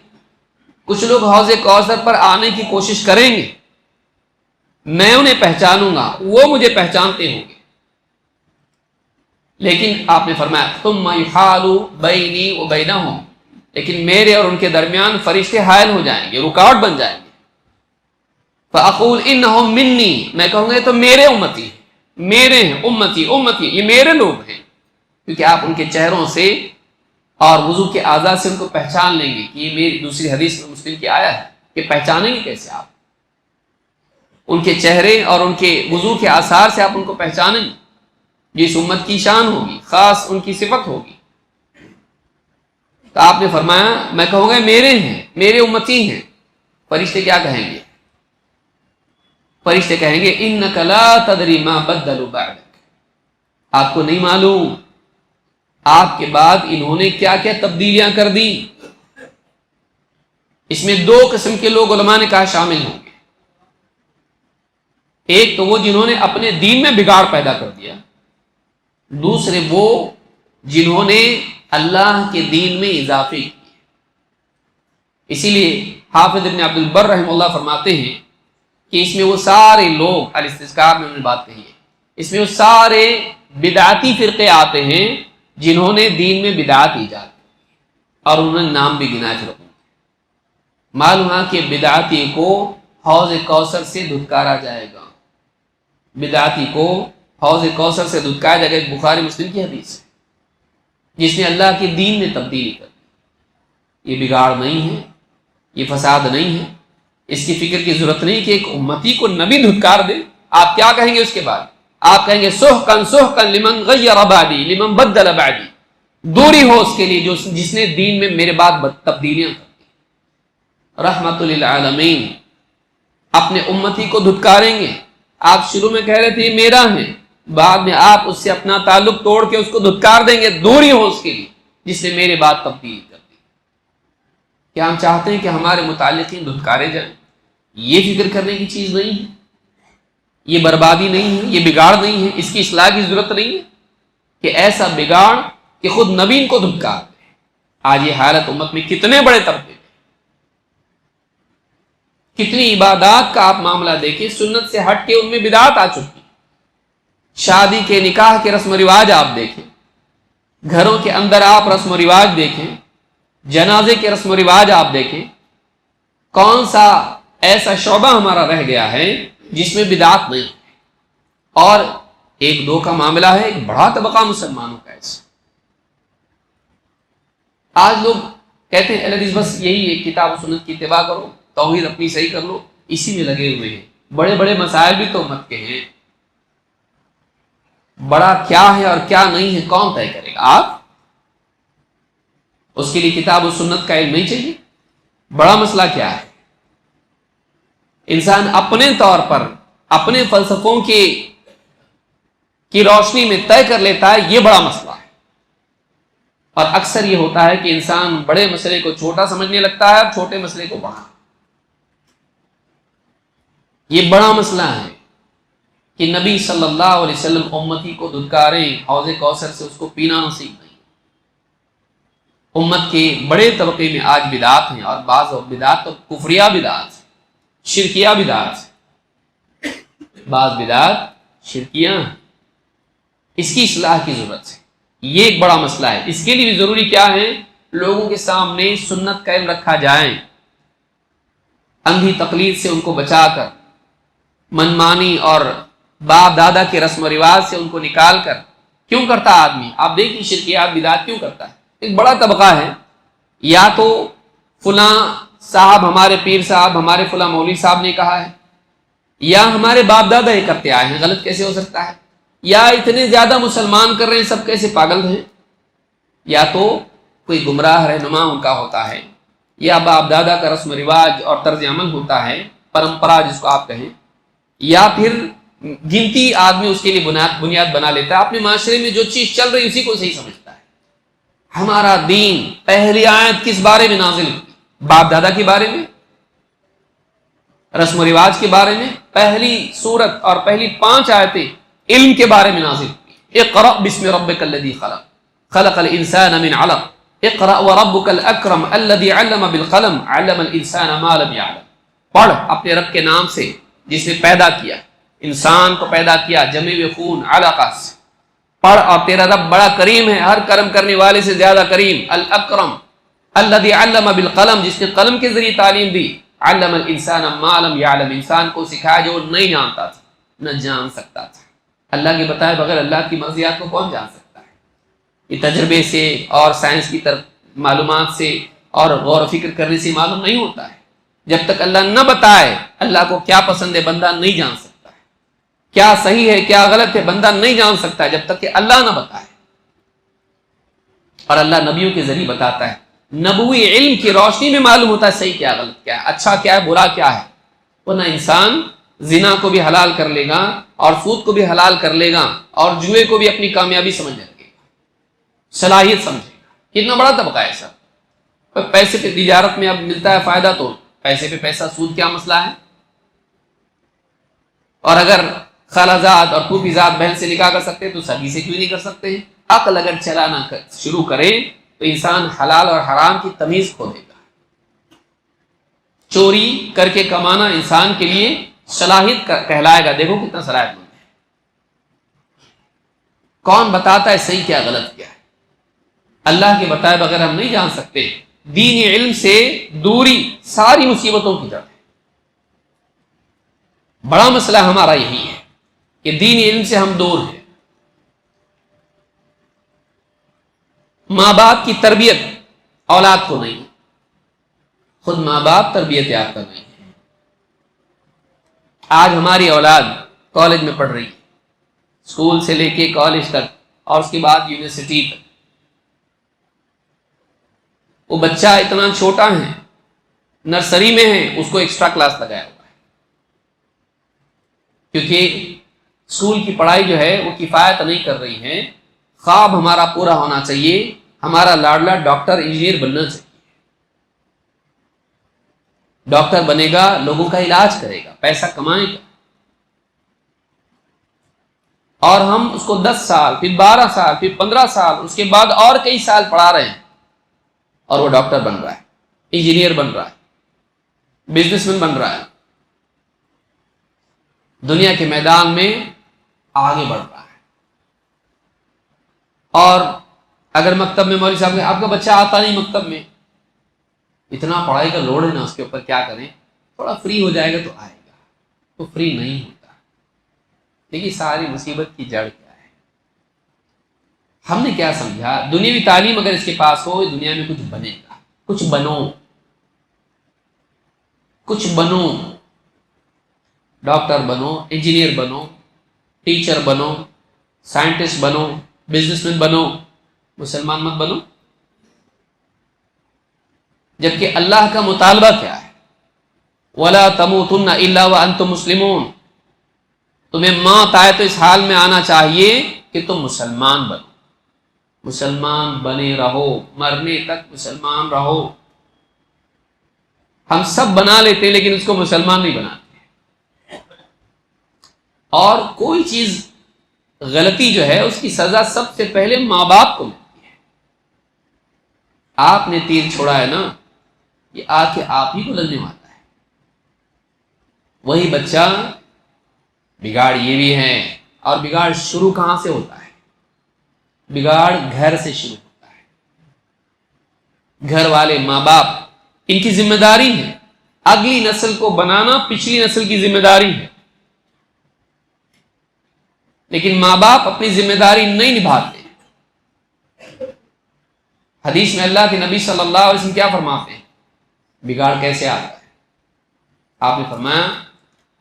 کچھ لوگ حوض کوثر پر آنے کی کوشش کریں گے، میں انہیں پہچانوں گا، وہ مجھے پہچانتے ہوں گے، لیکن آپ نے فرمایا ثم یحال بینی وبینہم، لیکن میرے اور ان کے درمیان فرشتے حائل ہو جائیں گے، رکاوٹ بن جائیں گے۔ فاقول انہم منی، میں کہوں گا یہ تو میرے امتی ہیں، میرے ہیں، امتی امتی، یہ میرے لوگ ہیں، کیونکہ آپ ان کے چہروں سے اور وضو کے اعضاء سے ان کو پہچان لیں گے کہ یہ میری، دوسری حدیث میں مسلم کی آیا ہے کہ پہچانیں گے کیسے آپ، ان کے چہرے اور ان کے وضو کے آثار سے آپ ان کو پہچانیں گے، جس امت کی شان ہوگی، خاص ان کی صفت ہوگی۔ تو آپ نے فرمایا میں کہوں گا میرے ہیں، میرے امتی ہیں۔ فرشتے کیا کہیں گے؟ فرشتے کہیں گے انک لا تدری ما بدلوا بعدک، آپ کو نہیں معلوم آپ کے بعد انہوں نے کیا کیا تبدیلیاں کر دی۔ اس میں دو قسم کے لوگ علماء نے کہا شامل ہوں گے، ایک تو وہ جنہوں نے اپنے دین میں بگاڑ پیدا کر دیا، دوسرے وہ جنہوں نے اللہ کے دین میں اضافے کیے۔ اسی لیے حافظ ابن عبد البر رحمہ اللہ فرماتے ہیں کہ اس میں وہ سارے لوگ، الاستذکار میں انہوں نے بات کہی ہے، اس میں وہ سارے بدعتی فرقے آتے ہیں جنہوں نے دین میں بدعت ایجاد کی اور انہوں نے نام بھی گنائے فرقوں۔ معلوم ہے کہ بدعتی کو حوض کوثر سے دھتکارا جائے گا، بدعتی کو حوض کوثر سے دھتکارا جائے گا۔ ایک بخاری مسلم کی حدیث ہے، جس نے اللہ کے دین میں تبدیلی کر دی، یہ بگاڑ نہیں ہے، یہ فساد نہیں ہے، اس کی فکر کی ضرورت نہیں کہ ایک امتی کو نبی دھتکار دے۔ آپ کیا کہیں گے اس کے بعد؟ آپ کہیں گے سحقن سحقن لمن غیر بعدی لمن بدل بعدی، دوری ہو اس کے لیے جو جس نے دین میں میرے بعد تبدیلیاں کر دی۔ رحمت للعالمین اپنے امتی کو دھتکاریں گے۔ آپ شروع میں کہہ رہے تھے یہ میرا ہے، بعد میں آپ اس سے اپنا تعلق توڑ کے اس کو دھتکار دیں گے، دوری ہو اس کے لیے جس نے میرے بعد تبدیلی کر دی۔ کیا ہم چاہتے ہیں کہ ہمارے متعلقین دھتکارے جائیں؟ یہ فکر کرنے کی چیز نہیں ہے، یہ بربادی نہیں ہے، یہ بگاڑ نہیں ہے، اس کی اصلاح کی ضرورت نہیں ہے کہ ایسا بگاڑ کہ خود نبی کو دھتکار دے۔ آج یہ حالت امت میں کتنے بڑے طبقے میں، کتنی عبادات کا آپ معاملہ دیکھیں سنت سے ہٹ کے ان میں بدعت آ چکی۔ شادی کے نکاح کے رسم و رواج آپ دیکھیں، گھروں کے اندر آپ رسم و رواج دیکھیں، جنازے کے رسم و رواج آپ دیکھیں، کون سا ایسا شعبہ ہمارا رہ گیا ہے جس میں بدعت نہیں ہے؟ اور ایک دو کا معاملہ ہے، ایک بڑا طبقہ مسلمانوں کا ایسا۔ آج لوگ کہتے ہیں حدیث بس یہی ایک کتاب و سنت کی اتباع کرو، توحید اپنی صحیح کر لو، اسی میں لگے ہوئے ہیں۔ بڑے بڑے مسائل بھی تو امت کے ہیں، بڑا کیا ہے اور کیا نہیں ہے کون طے کرے گا؟ آپ اس کے لیے کتاب و سنت کا علم نہیں چاہیے؟ بڑا مسئلہ کیا ہے؟ انسان اپنے طور پر اپنے فلسفوں کی روشنی میں طے کر لیتا ہے، یہ بڑا مسئلہ ہے۔ اور اکثر یہ ہوتا ہے کہ انسان بڑے مسئلے کو چھوٹا سمجھنے لگتا ہے اور چھوٹے مسئلے کو بڑا۔ یہ بڑا مسئلہ ہے کہ نبی صلی اللہ علیہ وسلم امتی کو دھتکاریں، حوض کوثر سے اس کو پینا نصیب نہیں۔ امت کے بڑے طبقے میں آج بدعات ہیں، اور بعض بدعات تو کفریہ بدعات، شرکیہ بدعات، بعض بدعات شرکیہ ہیں۔ اس کی اصلاح کی ضرورت ہے، یہ ایک بڑا مسئلہ ہے۔ اس کے لیے بھی ضروری کیا ہے؟ لوگوں کے سامنے سنت کا علم رکھا جائے، اندھی تقلید سے ان کو بچا کر، منمانی اور باپ دادا کے رسم و رواج سے ان کو نکال کر۔ کیوں کرتا آدمی؟ آپ دیکھیں شرکیات بدعات کیوں کرتا ہے؟ ایک بڑا طبقہ ہے، یا تو فلاں صاحب، ہمارے پیر صاحب، ہمارے فلاں مولوی صاحب نے کہا ہے، یا ہمارے باپ دادا یہ کرتے آئے ہیں، غلط کیسے ہو سکتا ہے؟ یا اتنے زیادہ مسلمان کر رہے ہیں، سب کیسے پاگل ہیں؟ یا تو کوئی گمراہ رہنما ان کا ہوتا ہے، یا باپ دادا کا رسم و رواج اور طرز عمل ہوتا ہے، پرمپرا جس کو آپ کہیں، یا پھر گنتی آدمی اس کے لیے بنیاد بنا لیتا ہے، اپنے معاشرے میں جو چیز چل رہی اسی کو صحیح سمجھتا ہے۔ ہمارا دین پہلی آیت کس بارے میں نازل ہوئی؟ باپ دادا کے بارے میں، رسم و رواج کے بارے میں۔ پہلی سورت اور پہلی 5 آیتیں علم کے بارے میں نازل ہوئی۔ اقرأ بسم ربک الذی خلق خلق الانسان من علق اقرأ وربک الاکرم الذی علم بالقلم علم الانسان ما لم یعلم۔ پڑھ اپنے رب کے نام سے جس نے پیدا کیا، انسان کو پیدا کیا جمع خون علقہ سے۔ پڑھ اور تیرا رب بڑا کریم ہے، ہر کرم کرنے والے سے زیادہ کریم۔ الاکرم الذی علم بالقلم، جس نے قلم کے ذریعے تعلیم دی۔ علم الانسان ما لم یعلم، انسان کو سکھایا جو وہ نہیں جانتا تھا، نہ جان سکتا تھا۔ اللہ کے بتائے بغیر اللہ کی مرضیات کو کون جان سکتا ہے؟ یہ تجربے سے اور سائنس کی طرف معلومات سے اور غور و فکر کرنے سے معلوم نہیں ہوتا ہے۔ جب تک اللہ نہ بتائے اللہ کو کیا پسند ہے بندہ نہیں جان سکتا ہے، کیا صحیح ہے کیا غلط ہے بندہ نہیں جان سکتا ہے جب تک کہ اللہ نہ بتائے۔ اور اللہ نبیوں کے ذریعے بتاتا ہے، نبوی علم کی روشنی میں معلوم ہوتا ہے صحیح کیا غلط کیا ہے، اچھا کیا ہے برا کیا ہے۔ ورنہ انسان زنا کو بھی حلال کر لے گا اور سود کو بھی حلال کر لے گا اور جوئے کو بھی اپنی کامیابی سمجھ لگے گا، صلاحیت سمجھے گا۔ کتنا بڑا طبقہ ہے سر، پیسے پہ تجارت میں اب ملتا ہے فائدہ تو پیسے پہ پیسہ، سود کیا مسئلہ ہے؟ اور اگر خالہ زاد اور پھوپھی زاد بہن سے نکاح کر سکتے تو سگی سے کیوں نہیں کر سکتے ہیں؟ عقل اگر چلانا شروع کرے تو انسان حلال اور حرام کی تمیز کھو دے گا۔ چوری کر کے کمانا انسان کے لیے صلاحیت کہلائے گا، دیکھو کتنا صلاحیت مند ہے۔ کون بتاتا ہے صحیح کیا غلط کیا ہے؟ اللہ کے بتائے بغیر ہم نہیں جان سکتے۔ دینی علم سے دوری ساری مصیبتوں کی جڑ ہے۔ بڑا مسئلہ ہمارا یہی ہے کہ دینی علم سے ہم دور ہیں۔ ماں باپ کی تربیت اولاد کو نہیں، خود ماں باپ تربیت یافتہ نہیں ہے۔ آج ہماری اولاد کالج میں پڑھ رہی ہے، اسکول سے لے کے کالج تک اور اس کے بعد یونیورسٹی تک۔ وہ بچہ اتنا چھوٹا ہے، نرسری میں ہے، اس کو ایکسٹرا کلاس لگایا ہوا ہے، کیونکہ اسکول کی پڑھائی جو ہے وہ کفایت نہیں کر رہی ہے۔ خواب ہمارا پورا ہونا چاہیے، ہمارا لاڈلا ڈاکٹر انجینئر بننا چاہیے۔ ڈاکٹر بنے گا، لوگوں کا علاج کرے گا، پیسہ کمائے گا، اور ہم اس کو 10 سال پھر 12 سال پھر 15 سال اس کے بعد اور کئی سال پڑھا رہے ہیں، اور وہ ڈاکٹر بن رہا ہے، انجینئر بن رہا ہے، بزنس مین بن رہا ہے، دنیا کے میدان میں آگے بڑھ رہا ہے۔ اور اگر مکتب میں مولوی صاحب آپ کا بچہ آتا نہیں مکتب میں، اتنا پڑھائی کا لوڈ ہے نا اس کے اوپر، کیا کریں؟ تھوڑا فری ہو جائے گا تو آئے گا، تو فری نہیں ہوتا۔ دیکھیے ساری مصیبت کی جڑ کیا ہے؟ ہم نے کیا سمجھا دنیاوی تعلیم اگر اس کے پاس ہو دنیا میں کچھ بنے گا، کچھ بنو، کچھ بنو، ڈاکٹر بنو، انجینئر بنو، ٹیچر بنو، سائنٹسٹ بنو، بزنس مین بنو، مسلمان مت بنو۔ جبکہ اللہ کا مطالبہ کیا ہے؟ وَلَا تَمُوتُنَّ إِلَّا وَأَنْتُمْ مُسْلِمُونَ، تمہیں موت آئے تو اس حال میں آنا چاہیے کہ تم مسلمان بنو، مسلمان بنے رہو، مرنے تک مسلمان رہو۔ ہم سب بنا لیتے لیکن اس کو مسلمان نہیں بناتے۔ اور کوئی چیز غلطی جو ہے اس کی سزا سب سے پہلے ماں باپ کو ملتی ہے۔ آپ نے تیر چھوڑا ہے نا، یہ آ کے آپ ہی کو لگنے والا ہے۔ وہی بچہ بگاڑ یہ بھی ہے، اور بگاڑ شروع کہاں سے ہوتا ہے؟ بگاڑ گھر سے شروع ہوتا ہے۔ گھر والے ماں باپ ان کی ذمہ داری ہے، اگلی نسل کو بنانا پچھلی نسل کی ذمہ داری ہے، لیکن ماں باپ اپنی ذمہ داری نہیں نبھاتے۔ حدیث میں اللہ کے نبی صلی اللہ علیہ وسلم کیا فرماتے ہیں؟ بگاڑ کیسے آتا ہے؟ آپ نے فرمایا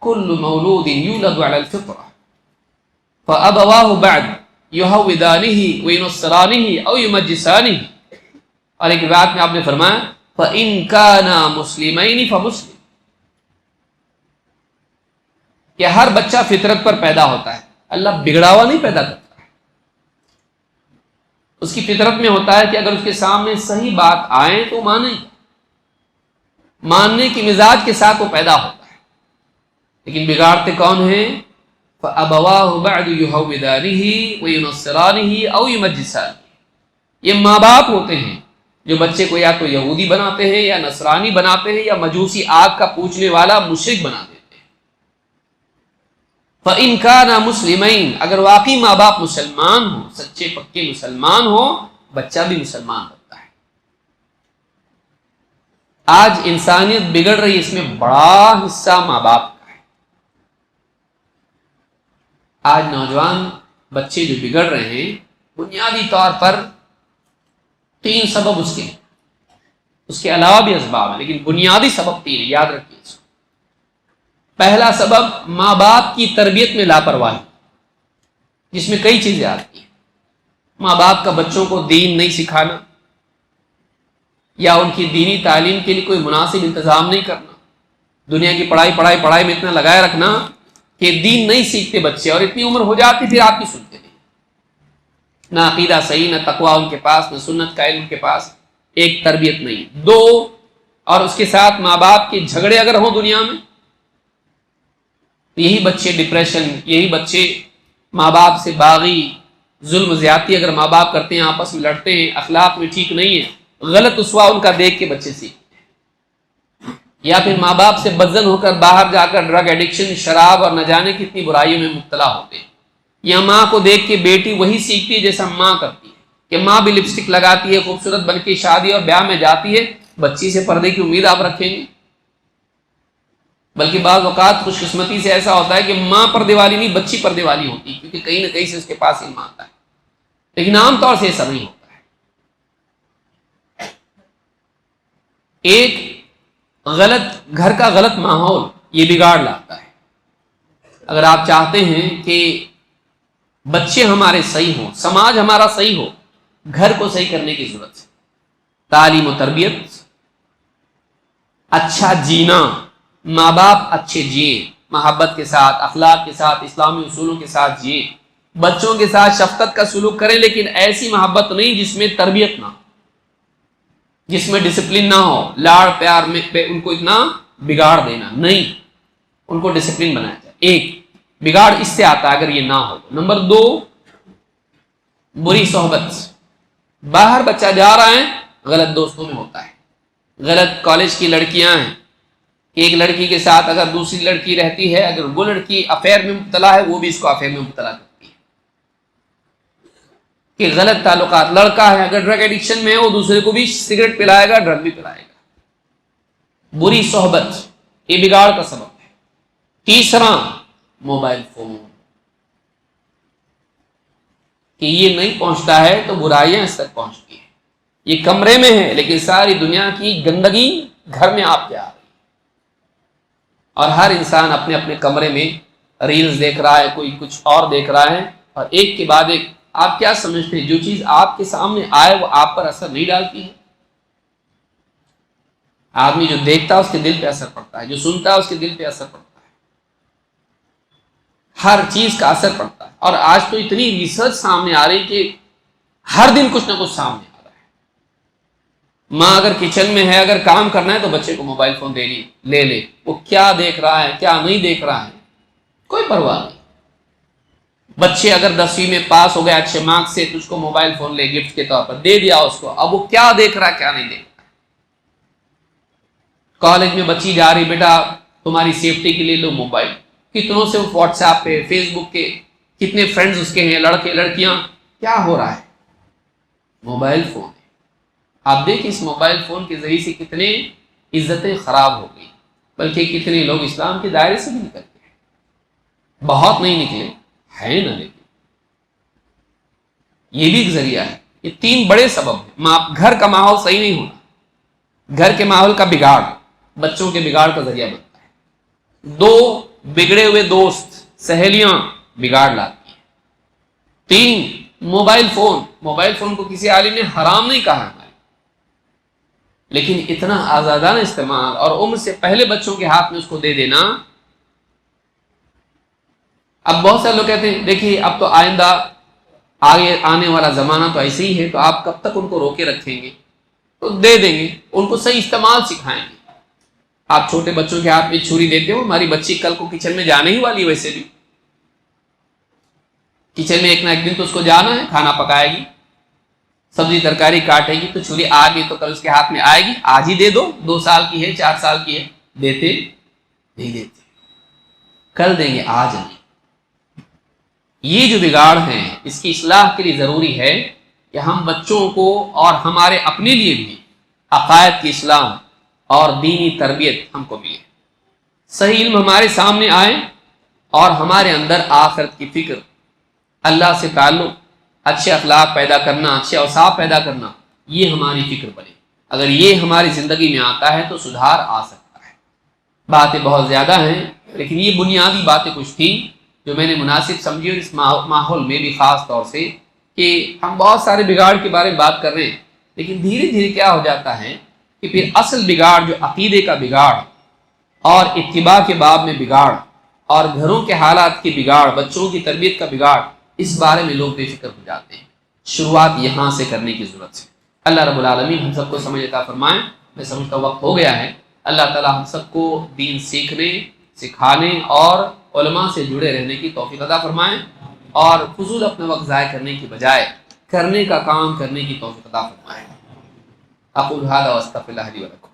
کل مولود یولد علی الفطرہ فابواہ بعد یہودانہ وینصرانہ او یمجسانہ اور ایک روایت میں آپ نے فرمایا فَإِن كَانَا مُسْلِمَيْنِ فَمُسْلِمٌ، کہ ہر بچہ فطرت پر پیدا ہوتا ہے، اللہ بگڑا ہوا نہیں پیدا کرتا ہے، اس کی فطرت میں ہوتا ہے کہ اگر اس کے سامنے صحیح بات آئے تو ماننے کی مزاج کے ساتھ وہ پیدا ہوتا ہے، لیکن بگاڑتے کون ہیں؟ فَأَبَوَاهُ بَعْدُ يُهَوِّدَانِهِ وَيُنَصِّرَانِهِ أَوْ يُمَجِّسَانِهِ، یہ ماں باپ ہوتے ہیں جو بچے کو یا تو یہودی بناتے ہیں یا نصرانی بناتے ہیں یا مجوسی آگ کا پوجنے والا مشرک بنا دیتے ہیں۔ فَإِن كَانَا مُسْلِمَيْنِ، اگر واقعی ماں باپ مسلمان ہوں، سچے پکے مسلمان ہوں، بچہ بھی مسلمان ہوتا ہے۔ آج انسانیت بگڑ رہی، اس میں بڑا حصہ ماں باپ کا ہے۔ آج نوجوان بچے جو بگڑ رہے ہیں، بنیادی طور پر 3 سبب اس کے علاوہ بھی اسباب ہیں، لیکن بنیادی سبب 3 ہیں، یاد رکھیے اس کو۔ پہلا سبب ماں باپ کی تربیت میں لاپرواہی، جس میں کئی چیزیں آتی ہیں۔ ماں باپ کا بچوں کو دین نہیں سکھانا، یا ان کی دینی تعلیم کے لیے کوئی مناسب انتظام نہیں کرنا، دنیا کی پڑھائی میں اتنا لگائے رکھنا کہ دین نہیں سیکھتے بچے، اور اتنی عمر ہو جاتی پھر آپ کی سنتے نہیں، نہ عقیدہ صحیح، نہ تقویٰ ان کے پاس، نہ سنت کا علم ان کے پاس، ایک تربیت نہیں۔ 2، اور اس کے ساتھ ماں باپ کے جھگڑے اگر ہوں دنیا میں، یہی بچے ڈپریشن، یہی بچے ماں باپ سے باغی، ظلم زیادتی اگر ماں باپ کرتے ہیں، آپس میں لڑتے ہیں، اخلاق میں ٹھیک نہیں ہے، غلط اسوا ان کا دیکھ کے بچے سیکھتے ہیں، یا پھر ماں باپ سے بدزن ہو کر باہر جا کر ڈرگ ایڈکشن، شراب اور نہ جانے کتنی برائیوں میں مبتلا ہوتے ہیں، یا ماں کو دیکھ کے بیٹی وہی سیکھتی ہے جیسا ماں کرتی ہے، کہ ماں بھی لپسٹک لگاتی ہے، خوبصورت بن کے شادی اور بیاہ میں جاتی ہے، بچی سے پردے کی امید آپ رکھیں گے؟ بلکہ بعض اوقات خوش قسمتی سے ایسا ہوتا ہے کہ ماں پردے والی نہیں، بچی پردے والی ہوتی ہے، کیونکہ کہیں نہ کہیں سے اس کے پاس علم آتا ہے، لیکن عام طور سے ایسا نہیں ہوتا ہے۔ ایک غلط گھر کا غلط ماحول یہ بگاڑ لاتا ہے۔ اگر آپ چاہتے ہیں کہ بچے ہمارے صحیح ہوں، سماج ہمارا صحیح ہو، گھر کو صحیح کرنے کی ضرورت ہے۔ تعلیم و تربیت، اچھا جینا، ماں باپ اچھے جئیں، محبت کے ساتھ، اخلاق کے ساتھ، اسلامی اصولوں کے ساتھ جئیں، بچوں کے ساتھ شفقت کا سلوک کریں، لیکن ایسی محبت نہیں جس میں تربیت نہ ہو، جس میں ڈسپلن نہ ہو، لاڑ پیار میں ان کو اتنا بگاڑ دینا نہیں، ان کو ڈسپلن بنایا جائے۔ ایک بگاڑ اس سے آتا ہے اگر یہ نہ ہو۔ نمبر 2، بری صحبت، باہر بچہ جا رہا ہے، غلط دوستوں میں ہوتا ہے، غلط کالج کی لڑکیاں ہیں، ایک لڑکی کے ساتھ اگر دوسری لڑکی رہتی ہے، اگر وہ لڑکی افیئر میں مبتلا ہے، وہ بھی اس کو افیئر میں مبتلا کرتی ہے، کہ غلط تعلقات۔ لڑکا ہے اگر ڈرگ ایڈکشن میں ہے، وہ دوسرے کو بھی سگریٹ پلائے گا، ڈرگ بھی پلائے گا۔ بری صحبت یہ بگاڑ کا سبب ہے۔ تیسرا، موبائل فون، کہ یہ نہیں پہنچتا ہے تو برائیاں اس تک پہنچتی ہیں۔ یہ کمرے میں ہے لیکن ساری دنیا کی گندگی گھر میں آپ کے آ رہی ہے، اور ہر انسان اپنے اپنے کمرے میں ریلز دیکھ رہا ہے، کوئی کچھ اور دیکھ رہا ہے، اور ایک کے بعد ایک۔ آپ کیا سمجھتے ہیں جو چیز آپ کے سامنے آئے وہ آپ پر اثر نہیں ڈالتی ہے؟ آدمی جو دیکھتا ہے اس کے دل پہ اثر پڑتا ہے، جو سنتا ہے اس کے دل پہ اثر پڑتا ہے، ہر چیز کا اثر پڑتا ہے۔ اور آج تو اتنی ریسرچ سامنے آ رہی کہ ہر دن کچھ نہ کچھ سامنے آ رہا ہے۔ ماں اگر کچن میں ہے، اگر کام کرنا ہے تو بچے کو موبائل فون لے لے، وہ کیا دیکھ رہا ہے کیا نہیں دیکھ رہا ہے کوئی پرواہ نہیں۔ بچے اگر 10ویں میں پاس ہو گئے اچھے مارکس سے، تو اس کو موبائل فون لے گفٹ کے طور پر دے دیا اس کو، اب وہ کیا دیکھ رہا ہے کیا نہیں دیکھ رہا۔ کالج میں بچی جا رہی، بیٹا تمہاری سیفٹی کے لیے لو موبائل، کتنوں سے واٹس ایپ پہ، فیس بک کے کتنے فرینڈز اس کے ہیں، لڑکے لڑکیاں، کیا ہو رہا ہے؟ موبائل فون ہے۔ آپ دیکھیں اس موبائل فون کے ذریعے سے کتنے عزتیں خراب ہو گئی، بلکہ کتنے لوگ اسلام کے دائرے سے بھی نکل گئے، بہت نہیں نکلے ہیں نا، لیکن یہ بھی ایک ذریعہ ہے۔ یہ 3 بڑے سبب ہیں۔ گھر کا ماحول صحیح نہیں ہونا، گھر کے ماحول کا بگاڑ بچوں کے بگاڑ کا ذریعہ بنتا ہے۔ 2، بگڑے ہوئے دوست سہیلیاں بگاڑ لاتی ہیں۔ 3، موبائل فون کو کسی عالم نے حرام نہیں کہا ہے، لیکن اتنا آزادانہ استعمال اور عمر سے پہلے بچوں کے ہاتھ میں اس کو دے دینا. اب بہت سارے لوگ کہتے ہیں دیکھیے اب تو آئندہ آگے آنے والا زمانہ تو ایسے ہی ہے، تو آپ کب تک ان کو روکے رکھیں گے؟ تو دے دیں گے، ان کو صحیح استعمال سکھائیں گے. آپ چھوٹے بچوں کے ہاتھ میں چھری دیتے ہو، ہماری بچی کل کو کچن میں جانے ہی والی، ویسے بھی کچن میں ایک نہ ایک دن تو اس کو جانا ہے، کھانا پکائے گی، سبزی ترکاری کاٹے گی، تو چھری آ گئی تو کل اس کے ہاتھ میں آئے گی. آج ہی دے دو، 2 سال کی ہے 4 سال کی ہے، دیتے نہیں دیتے، کل دیں گے آج نہیں. یہ جو بگاڑ ہیں اس کی اصلاح کے لیے ضروری ہے کہ ہم بچوں کو اور ہمارے اپنے لیے بھی عقائد کی اصلاح اور دینی تربیت ہم کو ملے، صحیح علم ہمارے سامنے آئے اور ہمارے اندر آخرت کی فکر، اللہ سے تعلق، اچھے اخلاق پیدا کرنا، اچھے اوصاف پیدا کرنا، یہ ہماری فکر بنے. اگر یہ ہماری زندگی میں آتا ہے تو سدھار آ سکتا ہے. باتیں بہت زیادہ ہیں لیکن یہ بنیادی باتیں کچھ تھیں جو میں نے مناسب سمجھی، اور اس ماحول میں بھی خاص طور سے کہ ہم بہت سارے بگاڑ کے بارے میں بات کر رہے ہیں، لیکن دھیرے دھیرے کیا ہو جاتا ہے کہ پھر اصل بگاڑ جو عقیدے کا بگاڑ اور اتباع کے باب میں بگاڑ اور گھروں کے حالات کی بگاڑ، بچوں کی تربیت کا بگاڑ، اس بارے میں لوگ بے فکر ہو جاتے ہیں. شروعات یہاں سے کرنے کی ضرورت ہے. اللہ رب العالمین ہم سب کو سمجھ عطا فرمائیں. میں سمجھتا ہوں وقت ہو گیا ہے. اللہ تعالی ہم سب کو دین سیکھنے، سکھانے اور علماء سے جڑے رہنے کی توفیق عطا فرمائیں، اور فضول اپنا وقت ضائع کرنے کی بجائے کرنے کا کام کرنے کی توفیق عطا فرمائیں. اقول هذا واستغفر الله لي ولكم.